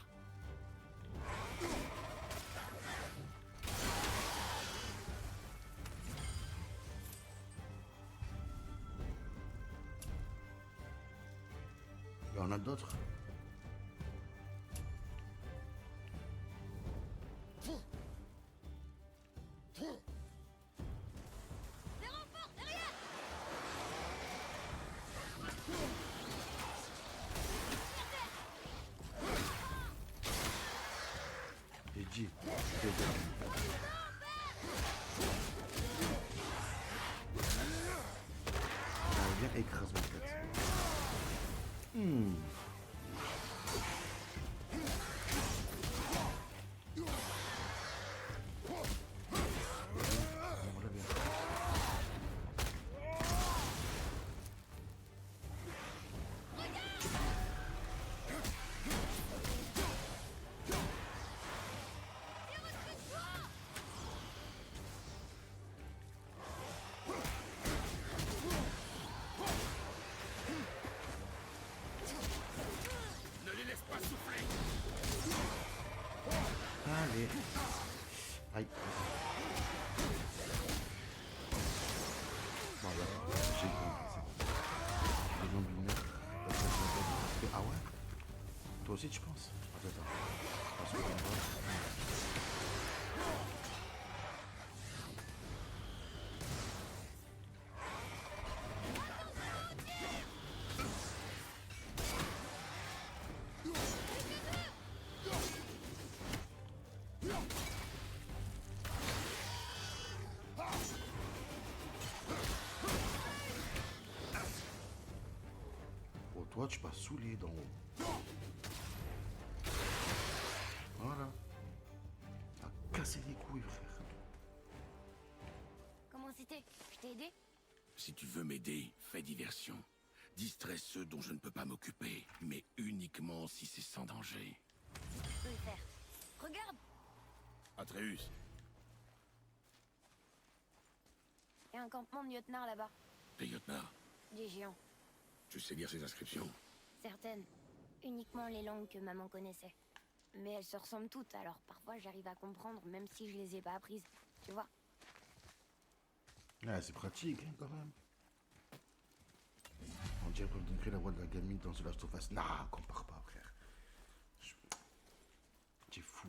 Il y en a d'autres. Des renforts derrière! J'ai dit, DZ. écrase ma tête. Voilà bien. Ne les laisse pas souffler. Allez. Aïe. Voilà, j'ai compris. Le nom du mec. Ah ouais? Toi aussi tu penses? Attends. Parce que on va. Oh, toi, tu m'as saoulé d'en haut. Voilà. T'as cassé les couilles, frère. Comment c'était? Je t'ai aidé? Si tu veux m'aider, fais diversion. Distrais ceux dont je ne peux pas m'occuper, mais uniquement si c'est sans danger. Je peux le faire. Regarde! Atreus, Il y a un campement de lieutenant là-bas. des lieutenants, Des géants. tu sais lire ces inscriptions? Certaines. Uniquement les langues que maman connaissait. Mais elles se ressemblent toutes, alors parfois j'arrive à comprendre même si je les ai pas apprises. Tu vois? Ouais, c'est pratique, hein, quand même. On dirait qu'on écrit la voix de la gamine dans The Last of Us. Nah, compare pas, frère. T'es fou.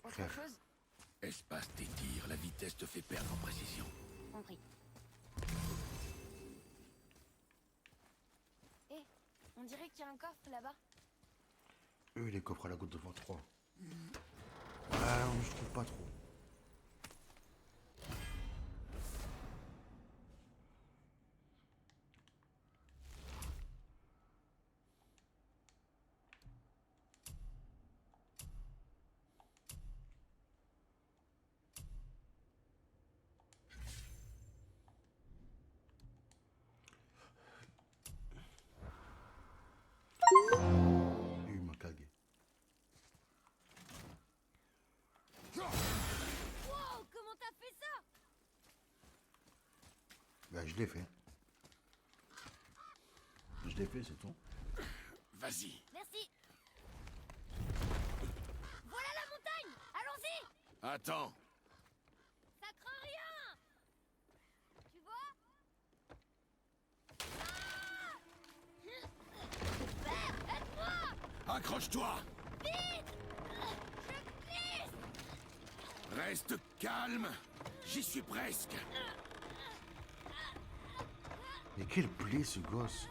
Autre Frère. chose? Espace tes tirs, la vitesse te fait perdre en précision. Compris. Hé, on dirait qu'il y a un coffre là-bas. Eux, les coffres à la goutte de 23. Ah, je trouve pas trop. Il m'a cagué. Wow, comment t'as fait ça? Bah, je l'ai fait. Je l'ai fait, c'est tout. Vas-y. Merci. Voilà la montagne. Allons-y. Attends. Ça craint rien. Tu vois? Père, aide-moi. Accroche-toi. Vite. Je glisse. Reste calme. J'y suis presque. Mais quel blé, ce gosse.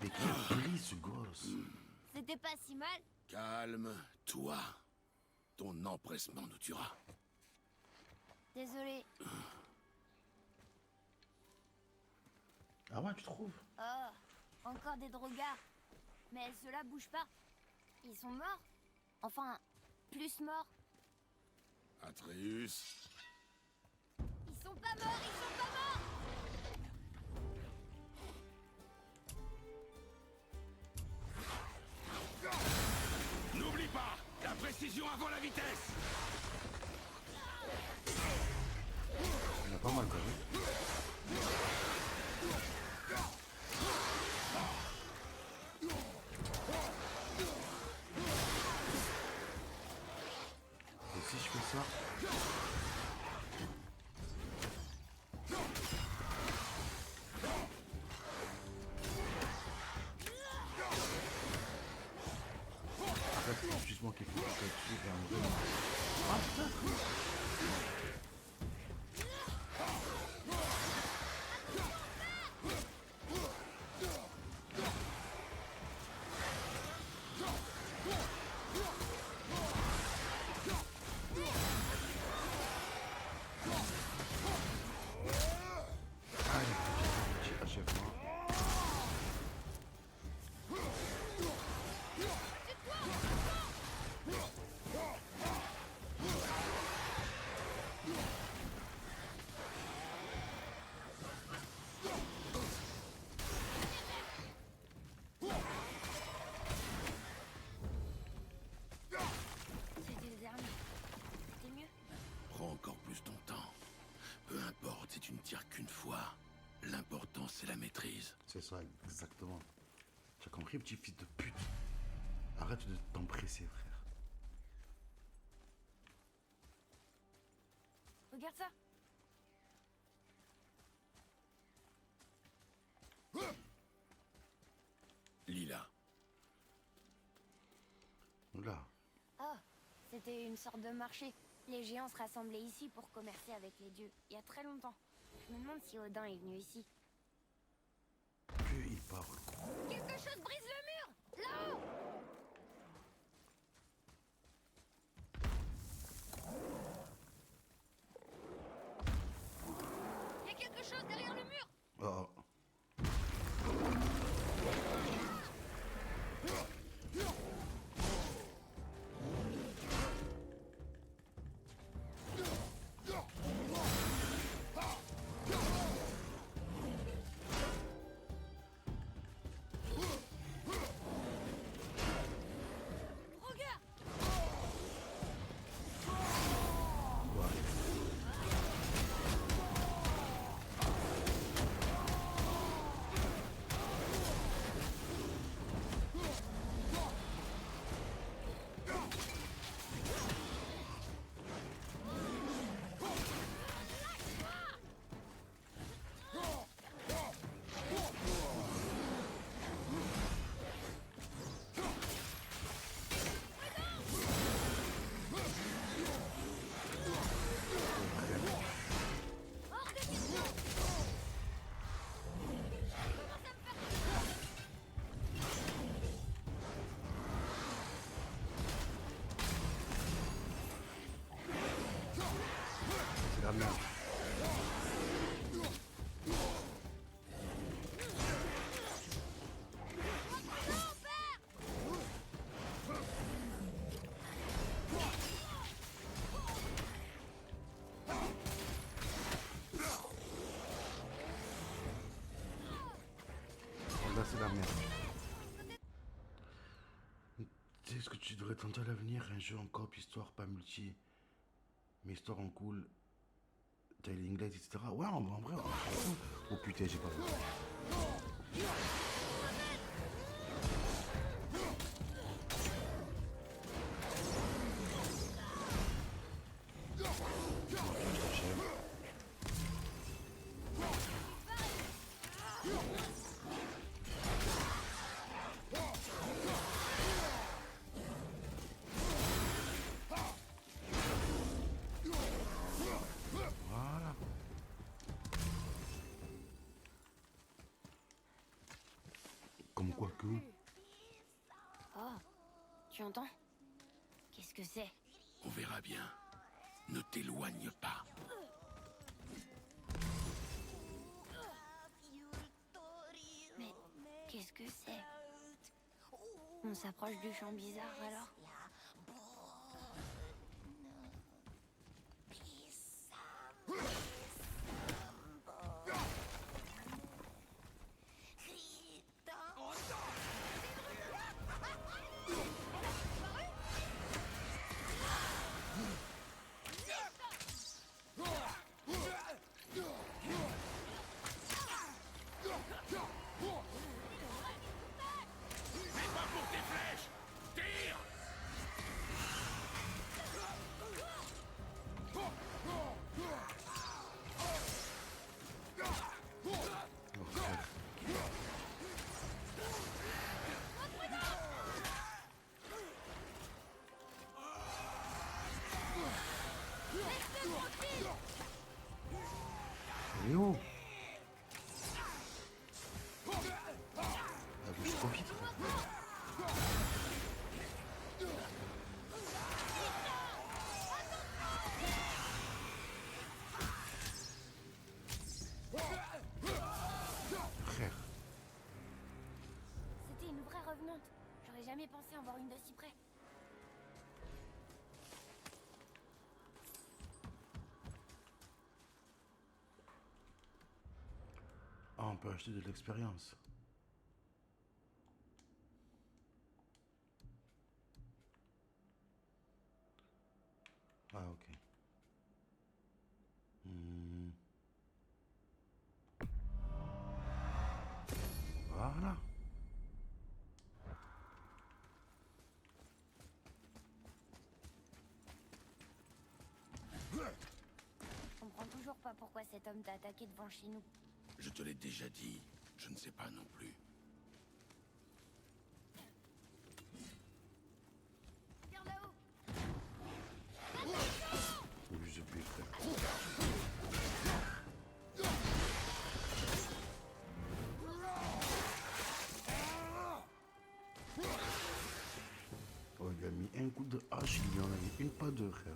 Mais quel blé, ce gosse. C'était pas si mal. Calme-toi. Ton empressement nous tuera. Désolé. Ah ouais, tu trouves? Oh, encore des drogards. Mais ceux-là bougent pas. Ils sont morts. Enfin, plus morts. Atreus. Ils sont pas morts, ils sont pas morts. N'oublie pas, la précision avant la vitesse. Il y en a pas mal, quand même. Et si je fais ça? En fait, c'est justement qu'il faut que je tire et un moment. Ah putain! si tu ne tires qu'une fois, l'important c'est la maîtrise. C'est ça, exactement. Tu as compris, petit fils de pute? Arrête de t'empresser, frère. Regarde ça. Lila, Là. Ah, c'était une sorte de marché. Les géants se rassemblaient ici pour commercer avec les dieux, il y a très longtemps. Je me demande si Odin est venu ici. Plus il parle. Quelque chose brise le mur! Là-haut! Il y a quelque chose derrière le mur! Oh. Regarde! Hors de question! Commence à me faire peur! C'est la merde. Là, c'est la merde. Tu sais ce que tu devrais tenter à l'avenir? Un jeu en coop, histoire pas multi, mais histoire en cool, Telling Light, etc. Ouais, en vrai, on s'en fout. Oh putain, j'ai pas vu. Voilà. Comme quoi que... Oh, tu entends? Qu'est-ce que c'est? on verra bien. Ne t'éloigne pas. Mais qu'est-ce que c'est? On s'approche du champ bizarre alors? Mais pas pour tes flèches! Tire! Elle est où? Elle bouge trop vite. Frère. C'était une vraie revenante. J'aurais jamais pensé en voir une de si près. Ah, on peut acheter de l'expérience. Ah, ok. toujours pas pourquoi cet homme t'a attaqué devant chez nous. Je te l'ai déjà dit, je ne sais pas non plus. Regarde là-haut. Oui, je puis frère. Oh, il a mis un coup de hache, il y en a mis une pas deux, frère.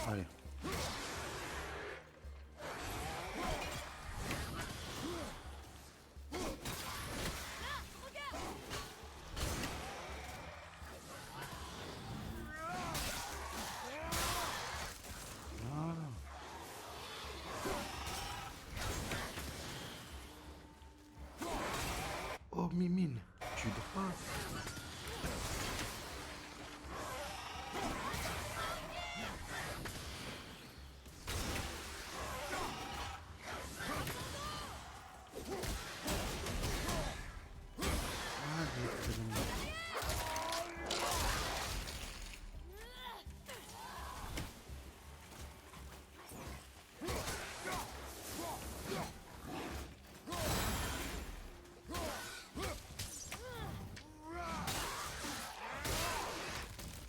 Allez. Voilà. Oh, Mimine, tu dors pas? Allez, très bien.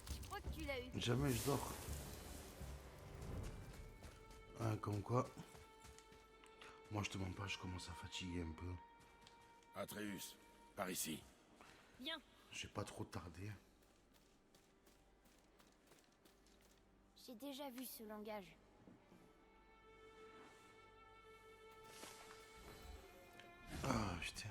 Je crois que tu l'as eu. Jamais je dors. Ah, comme quoi. Moi, je te mens pas, je commence à fatiguer un peu. Atreus, par ici. Viens. J'ai pas trop tardé. J'ai déjà vu ce langage. Ah, putain.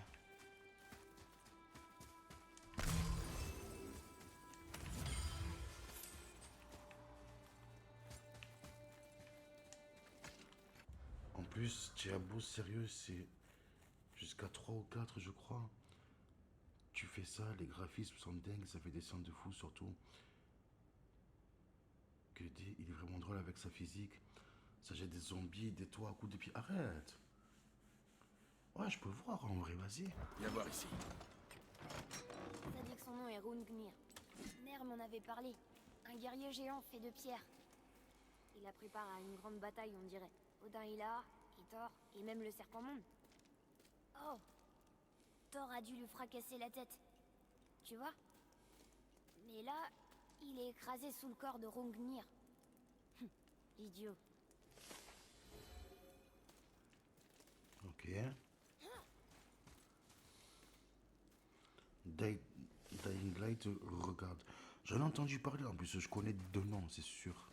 En plus, Diablo, sérieux, c'est jusqu'à 3 ou 4, je crois. Tu fais ça, les graphismes sont dingues, ça fait des scènes de fou, surtout. Que dit, il est vraiment drôle avec sa physique. Ça jette des zombies, des toits à coups de pied. Arrête! Ouais, je peux voir en vrai, vas-y. Viens voir ici. Ça dit que son nom est Rungnir. Mère m'en avait parlé. Un guerrier géant fait de pierre. Il a pris part à une grande bataille, on dirait. Odin est là, et Thor, et même le serpent monde. Oh! Thor a dû lui fracasser la tête. Tu vois? Mais là, il est écrasé sous le corps de Rungnir. Idiot. Ok. Dying Light, regarde. J'en ai entendu parler, en plus je connais deux noms, c'est sûr.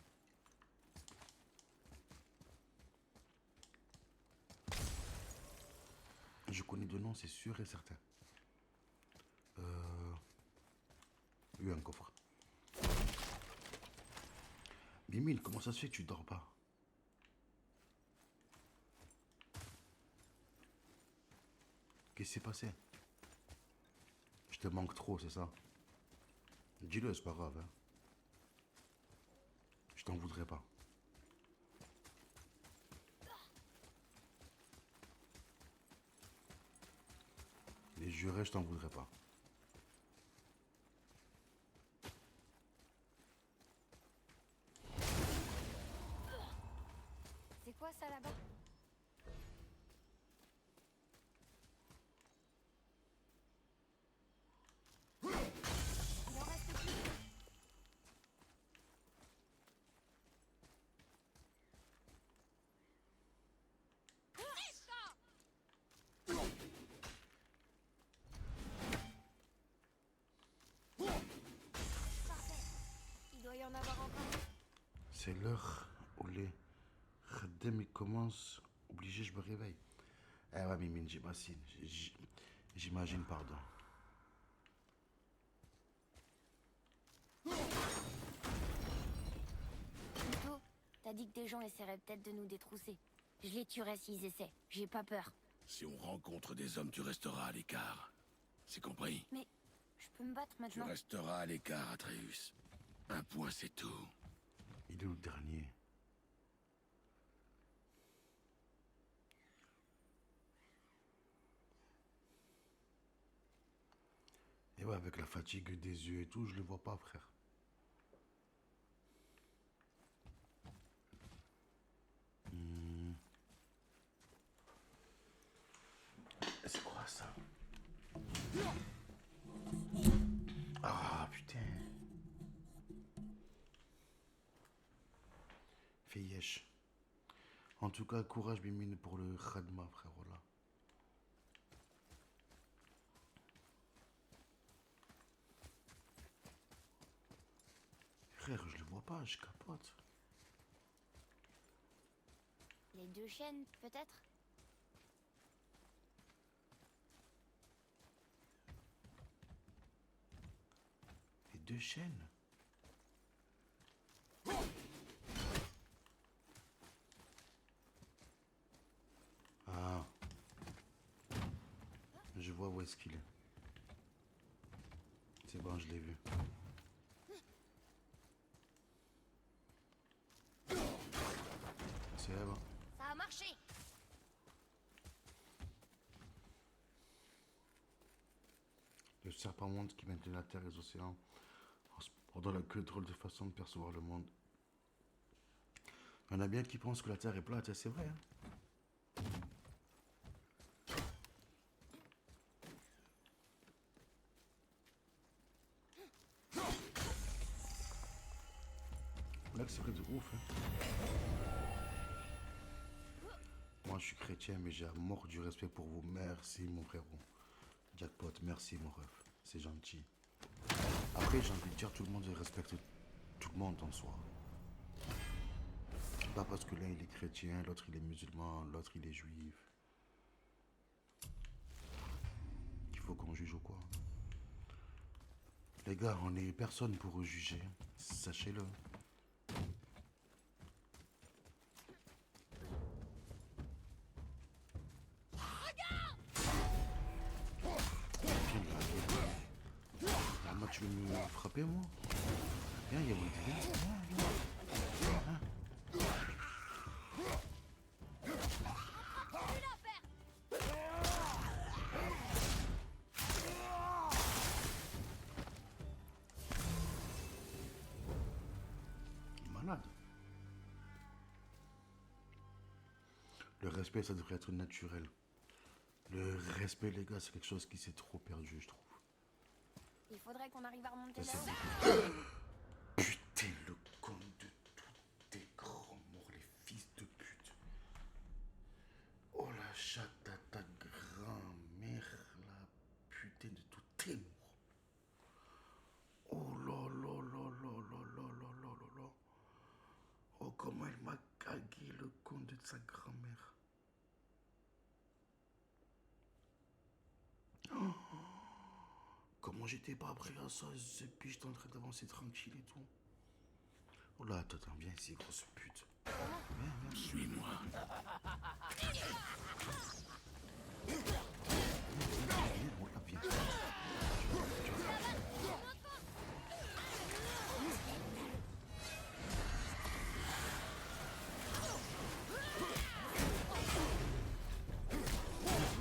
Je connais deux noms, c'est sûr et certain. Oui, un coffre. Mimile, comment ça se fait que tu dors pas? Qu'est-ce qui s'est passé? Je te manque trop, c'est ça? Dis-le, c'est pas grave. Hein. Je t'en voudrais pas. Les jurés, je t'en voudrais pas. C'est quoi ça là-bas? Il en reste plus. Parfait. Il doit y en avoir encore. C'est l'heure où les Khadem commencent. Obligé, je me réveille. Eh ouais, Mimine, j'imagine. J'imagine, pardon. Plutôt, t'as dit que des gens essaieraient peut-être de nous détrousser. Je les tuerai s'ils essaient. J'ai pas peur. Si on rencontre des hommes, tu resteras à l'écart. C'est compris? Mais je peux me battre Tu maintenant. resteras à l'écart, Atreus. Un point, c'est tout. Il est où le dernier? Et ouais, avec la fatigue des yeux et tout, je le vois pas, frère. C'est quoi ça? Ah putain. Fais yesh. En tout cas, courage Mimine pour le Khadma, frérot là. Frère, je le vois pas, je capote. Les 2 chaînes, peut-être? Les 2 chaînes. Ah. Je vois où est-ce qu'il est. C'est bon, je l'ai vu. C'est bon. Ça a marché! Le serpent monde qui maintient la terre et les océans. Pendant la queue drôle de façon de percevoir le monde. Il y en a bien qui pensent que la terre est plate, et c'est vrai. Hein. Là, c'est vrai de ouf. Hein. Moi, je suis chrétien, mais j'ai à mort du respect pour vous. Merci, mon frérot. Jackpot, merci, mon ref. C'est gentil. Après, j'ai envie de dire, tout le monde respecte tout le monde en soi. Pas parce que l'un il est chrétien, l'autre il est musulman, l'autre il est juif. Il faut qu'on juge ou quoi? Les gars, on est personne pour juger. Sachez-le. Moi, tu veux me frapper, moi? Viens, Yaoud, viens, viens. Hein? Malade. Le respect, ça devrait être naturel. Le respect, les gars, c'est quelque chose qui s'est trop perdu, je trouve. Il faudrait qu'on arrive à remonter Ça, là-haut. c'est- Putain, le con de tous tes grands morts, les fils de pute. Oh la chatte à ta grand-mère, la putain de tous tes morts. Oh là là là là là là là là là là. Oh, comment elle m'a gagué le con de sa grand-mère. Comment j'étais pas prêt à ça, ce puis j'étais en train d'avancer tranquille et tout. Oh là, attends, viens ici, grosse pute. Viens. Suis-moi. Viens, oh là, viens. Là,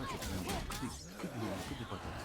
je prends que des patates.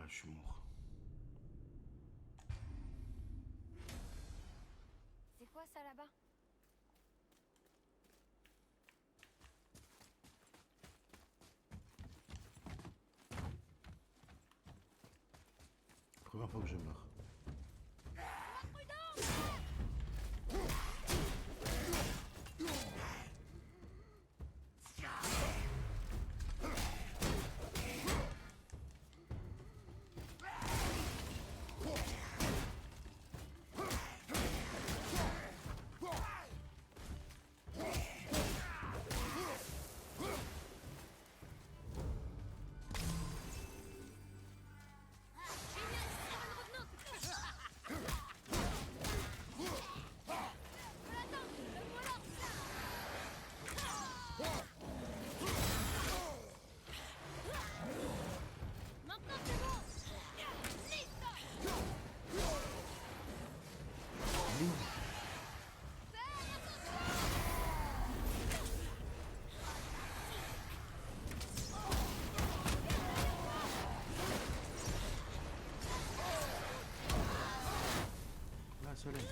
je suis mort. C'est quoi ça là-bas? Première fois que je meurs. Là, soleil.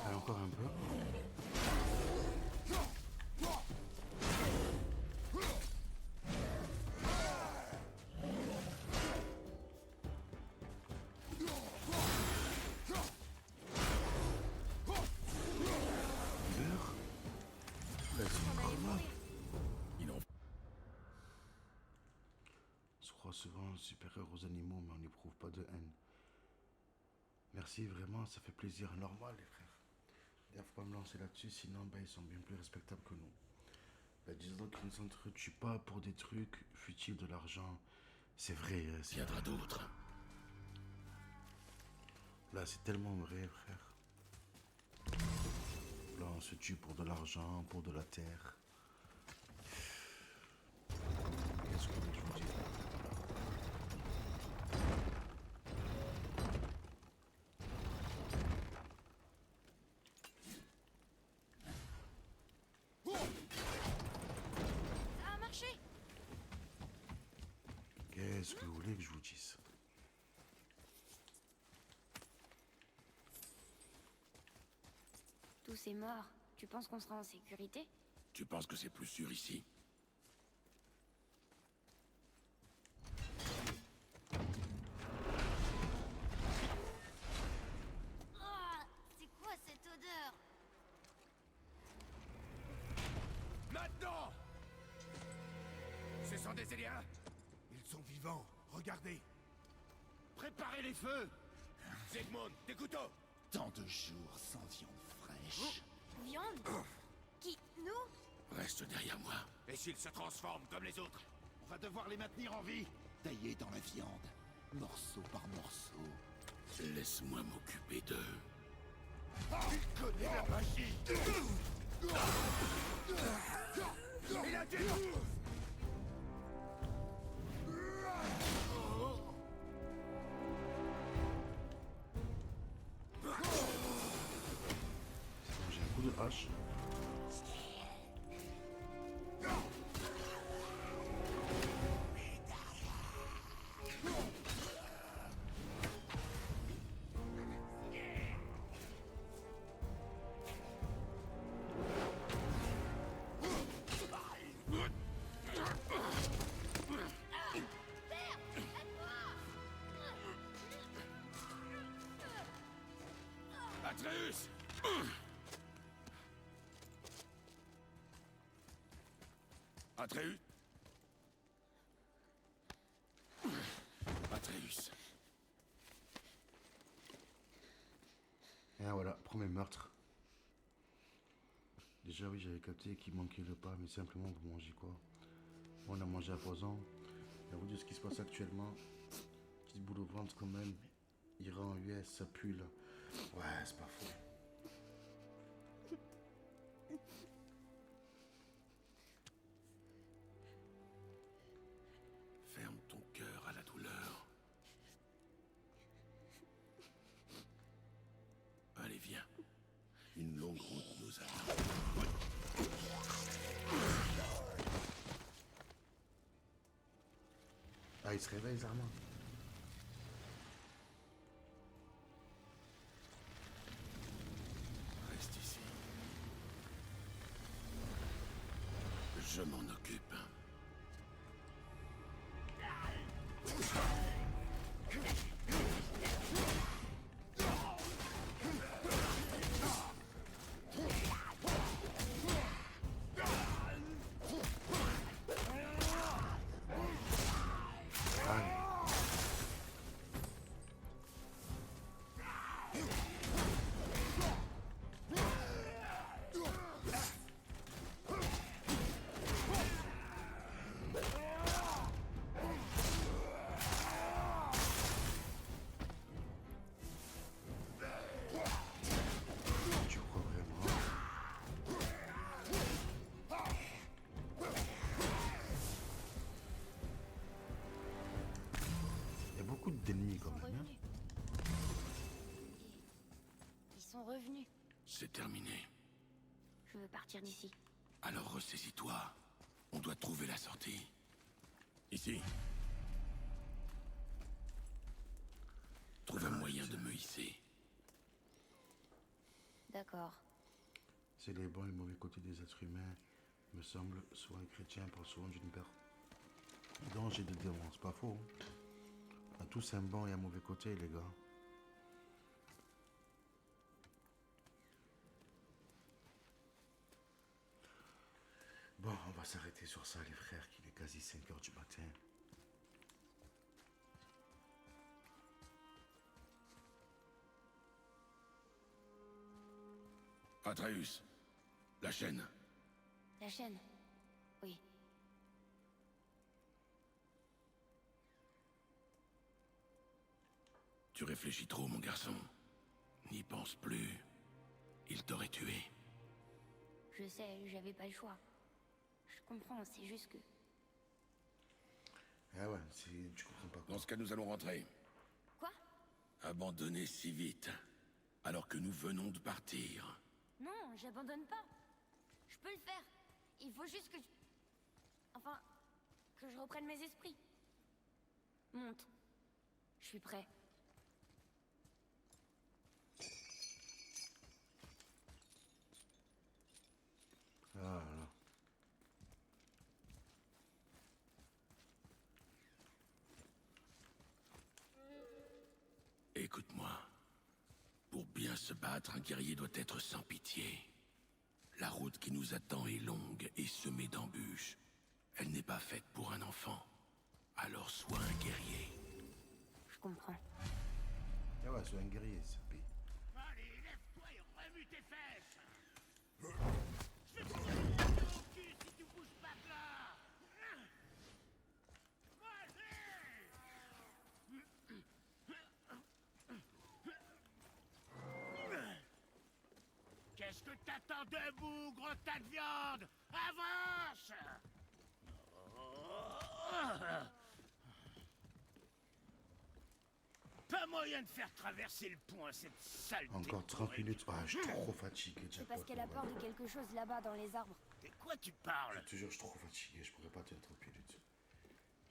Allez, encore un peu. Beurre. Laisse-moi encore. Il en On se croit souvent supérieur aux animaux, mais on n'éprouve pas de haine. Merci, vraiment, ça fait plaisir. Normal, les frères. Il faut pas me lancer là-dessus, sinon bah, ils sont bien plus respectables que nous. Bah, disons qu'ils ne s'entretuent pas pour des trucs futiles, de l'argent. C'est vrai. viendra d'autres. Là, c'est tellement vrai, frère. Là, on se tue pour de l'argent, pour de la terre. Qu'est-ce que je vous dis? Ça a marché! Qu'est-ce que vous voulez que je vous dise? Tous ces morts, tu penses qu'on sera en sécurité? Tu penses que c'est plus sûr ici? Ah, c'est quoi cette odeur? Maintenant! Ce sont des Éliens? Ils sont vivants, regardez! Préparez les feux! Zegmund, des couteaux! Tant de jours sans viande fraîche. Viande? Qui? Nous? Reste derrière moi. Et s'ils se transforment comme les autres? On va devoir les maintenir en vie. Taillés dans la viande, morceau par morceau. Laisse-moi m'occuper d'eux. Il connaît la magie! Il a dit... hache. Atreus! Atreus? Atreus. Et voilà, premier meurtre. Déjà oui, j'avais capté qu'il manquait le pas, mais simplement vous mangez quoi? On a mangé à foison. Et à vous dire ce qui se passe actuellement. Petite boule au ventre quand même. Ira en US, ça pue là. Ouais, c'est pas faux. Ferme ton cœur à la douleur. Allez, viens. Une longue route nous attend. Ah, il se réveille, Zarma. Reste ici. Je m'en occupe. Tu crois vraiment? Il y a beaucoup d'ennemis quand même. Hein? Revenus. Ils sont revenus. C'est terminé. Je veux partir d'ici. Alors ressaisis-toi. On doit trouver la sortie. Ici. Trouve un moyen de me hisser. D'accord. C'est les bons et les mauvais côtés des êtres humains, me semble, soit un chrétien par souvent d'une paire. D'anges et de démons, c'est pas faux. Hein? On a tous un bon et un mauvais côté, les gars. Bon, on va s'arrêter sur ça, les frères, qu'il est quasi 5 heures du matin. Atreus. La chaîne. La chaîne. Oui. Tu réfléchis trop, mon garçon. N'y pense plus. Il t'aurait tué. Je sais, j'avais pas le choix. Je comprends, c'est juste que... Ah ouais, tu comprends pas quoi. Dans ce cas, nous allons rentrer. Quoi? Abandonner si vite, alors que nous venons de partir. Non, j'abandonne pas. Je peux le faire. Il faut juste que Enfin, que je reprenne mes esprits. Monte. Je suis prêt. Ah là. Écoute-moi. Pour bien se battre, un guerrier doit être sans pitié. La route qui nous attend est longue et semée d'embûches. Elle n'est pas faite pour un enfant. Alors sois un guerrier. Je comprends. Ah ouais, c'est un guerrier, ça paye. Allez, lève-toi et remue tes fesses. Je vais te tirer au cul si tu bouges pas de là. Vas-y. Qu'est-ce que t'attends debout, gros tas de viande? Avance! Pas moyen de faire traverser le pont à cette saleté. Encore 30 minutes. Ah, je suis trop fatigué, C'est Jack. parce qu'elle a peur de quelque chose là-bas dans les arbres. De quoi tu parles? Je te jure, je suis trop fatigué. Je pourrais pas tenir 30 minutes.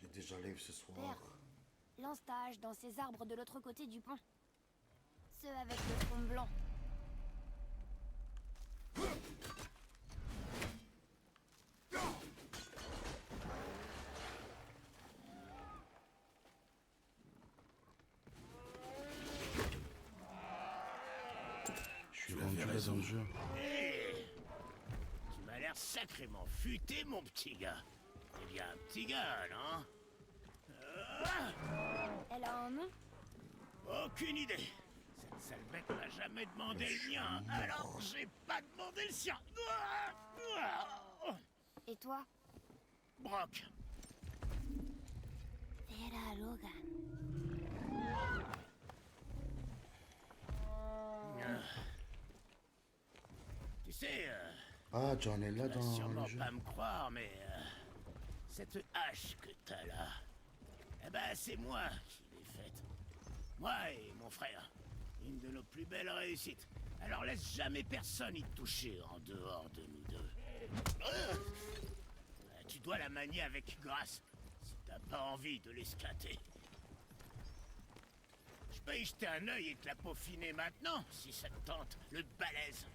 J'ai déjà live ce soir. Père, lance ta hache dans ces arbres de l'autre côté du pont. Ceux avec le tronc blanc. Je suis Tu avais rendu là raison. dans le jeu. Hé, tu m'as l'air sacrément futé, mon petit gars. T'es bien un petit gars, non? Elle a un nom? Aucune idée. Cette sale bête m'a jamais demandé le mien, alors j'ai pas demandé le sien. Et toi? Brock. Vera Logan. Tu sais, Ah, John est là tu vas dans sûrement le jeu. pas me croire, mais cette hache que t'as là, eh ben c'est moi qui l'ai faite. Moi et mon frère. Une de nos plus belles réussites. Alors laisse jamais personne y toucher en dehors de nous deux. Tu dois la manier avec grâce, si t'as pas envie de l'esclater. Je peux y jeter un œil et te la peaufiner maintenant, si ça te tente, le balèze.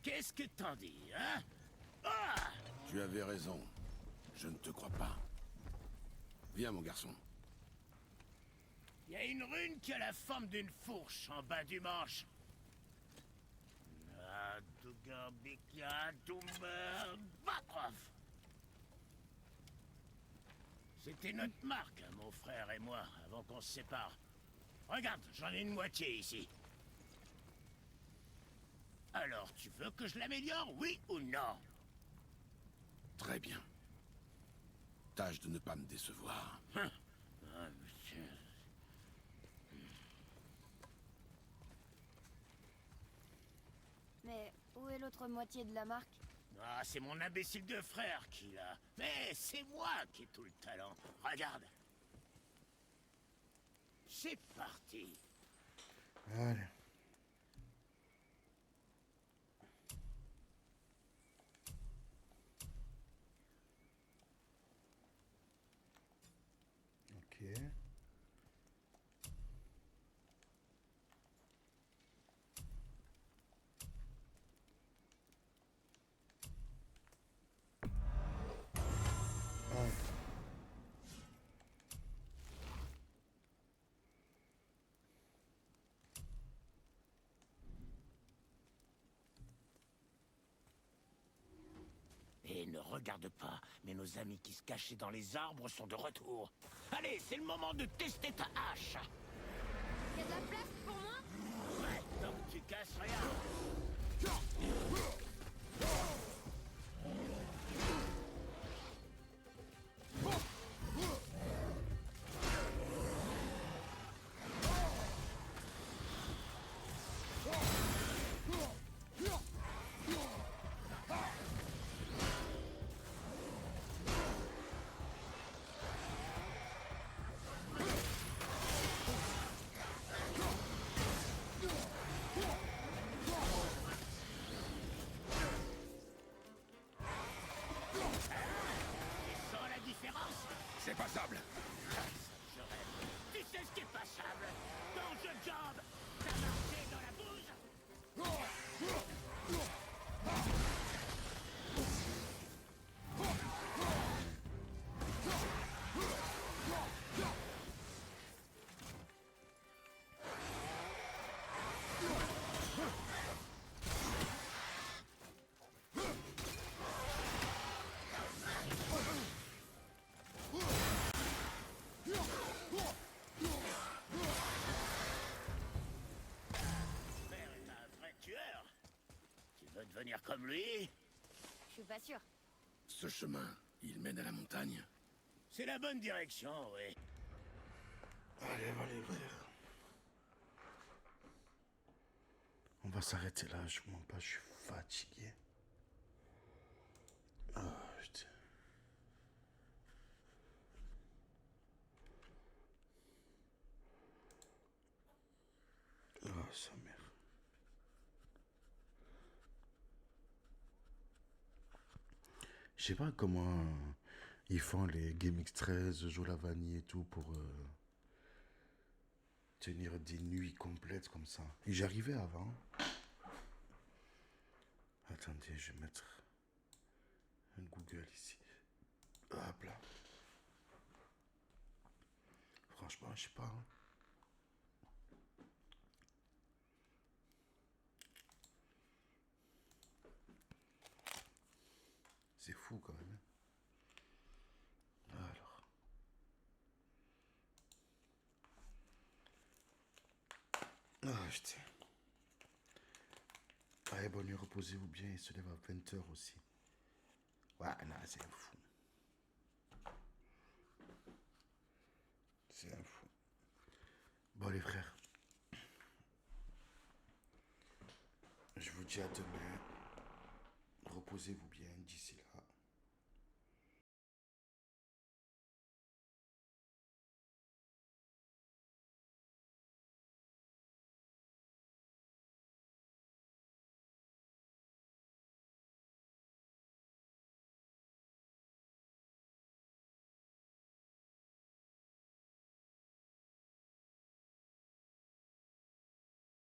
Qu'est-ce que t'en dis, hein? Ah! Tu avais raison. Je ne te crois pas. Viens, mon garçon. Il y a une rune qui a la forme d'une fourche en bas du manche. C'était notre marque, hein, mon frère et moi, avant qu'on se sépare. Regarde, j'en ai une moitié ici. Alors, tu veux que je l'améliore, oui ou non? Très bien. Tâche de ne pas me décevoir. Ah, monsieur. Mais où est l'autre moitié de la marque? Ah, c'est mon imbécile de frère qui l'a. Mais c'est moi qui ai tout le talent. Regarde. C'est parti. Allez. Ok. Ah. Et ne regarde pas, mais nos amis qui se cachaient dans les arbres sont de retour. Allez, c'est le moment de tester ta hache. Y'a de la place pour moi? Ouais, donc tu casses rien. Tu sens la différence? C'est passable. Je rêve. Tu sais ce qui est passable? Dans ce job, t'as marché dans la bouse? Père est un vrai tueur. Tu veux devenir comme lui? Je suis pas sûre. Ce chemin, il mène à la montagne. C'est la bonne direction, oui. Allez, allez, frère. On va s'arrêter là, je mens pas, je suis fatigué. Oh, putain. sa mère. Je sais pas comment ils font les GameX13, Jolavani et tout pour tenir des nuits complètes comme ça. Et j'arrivais avant. Attendez, je vais mettre un Google ici. Hop là. Franchement, je sais pas. Hein. C'est fou quand même. Alors. Ah, putain. Allez, bonne nuit, reposez-vous bien. Il se lève à 20 h aussi. Ouais, non, c'est un fou. C'est un fou. Bon, les frères. Je vous dis à demain. Reposez-vous bien d'ici là.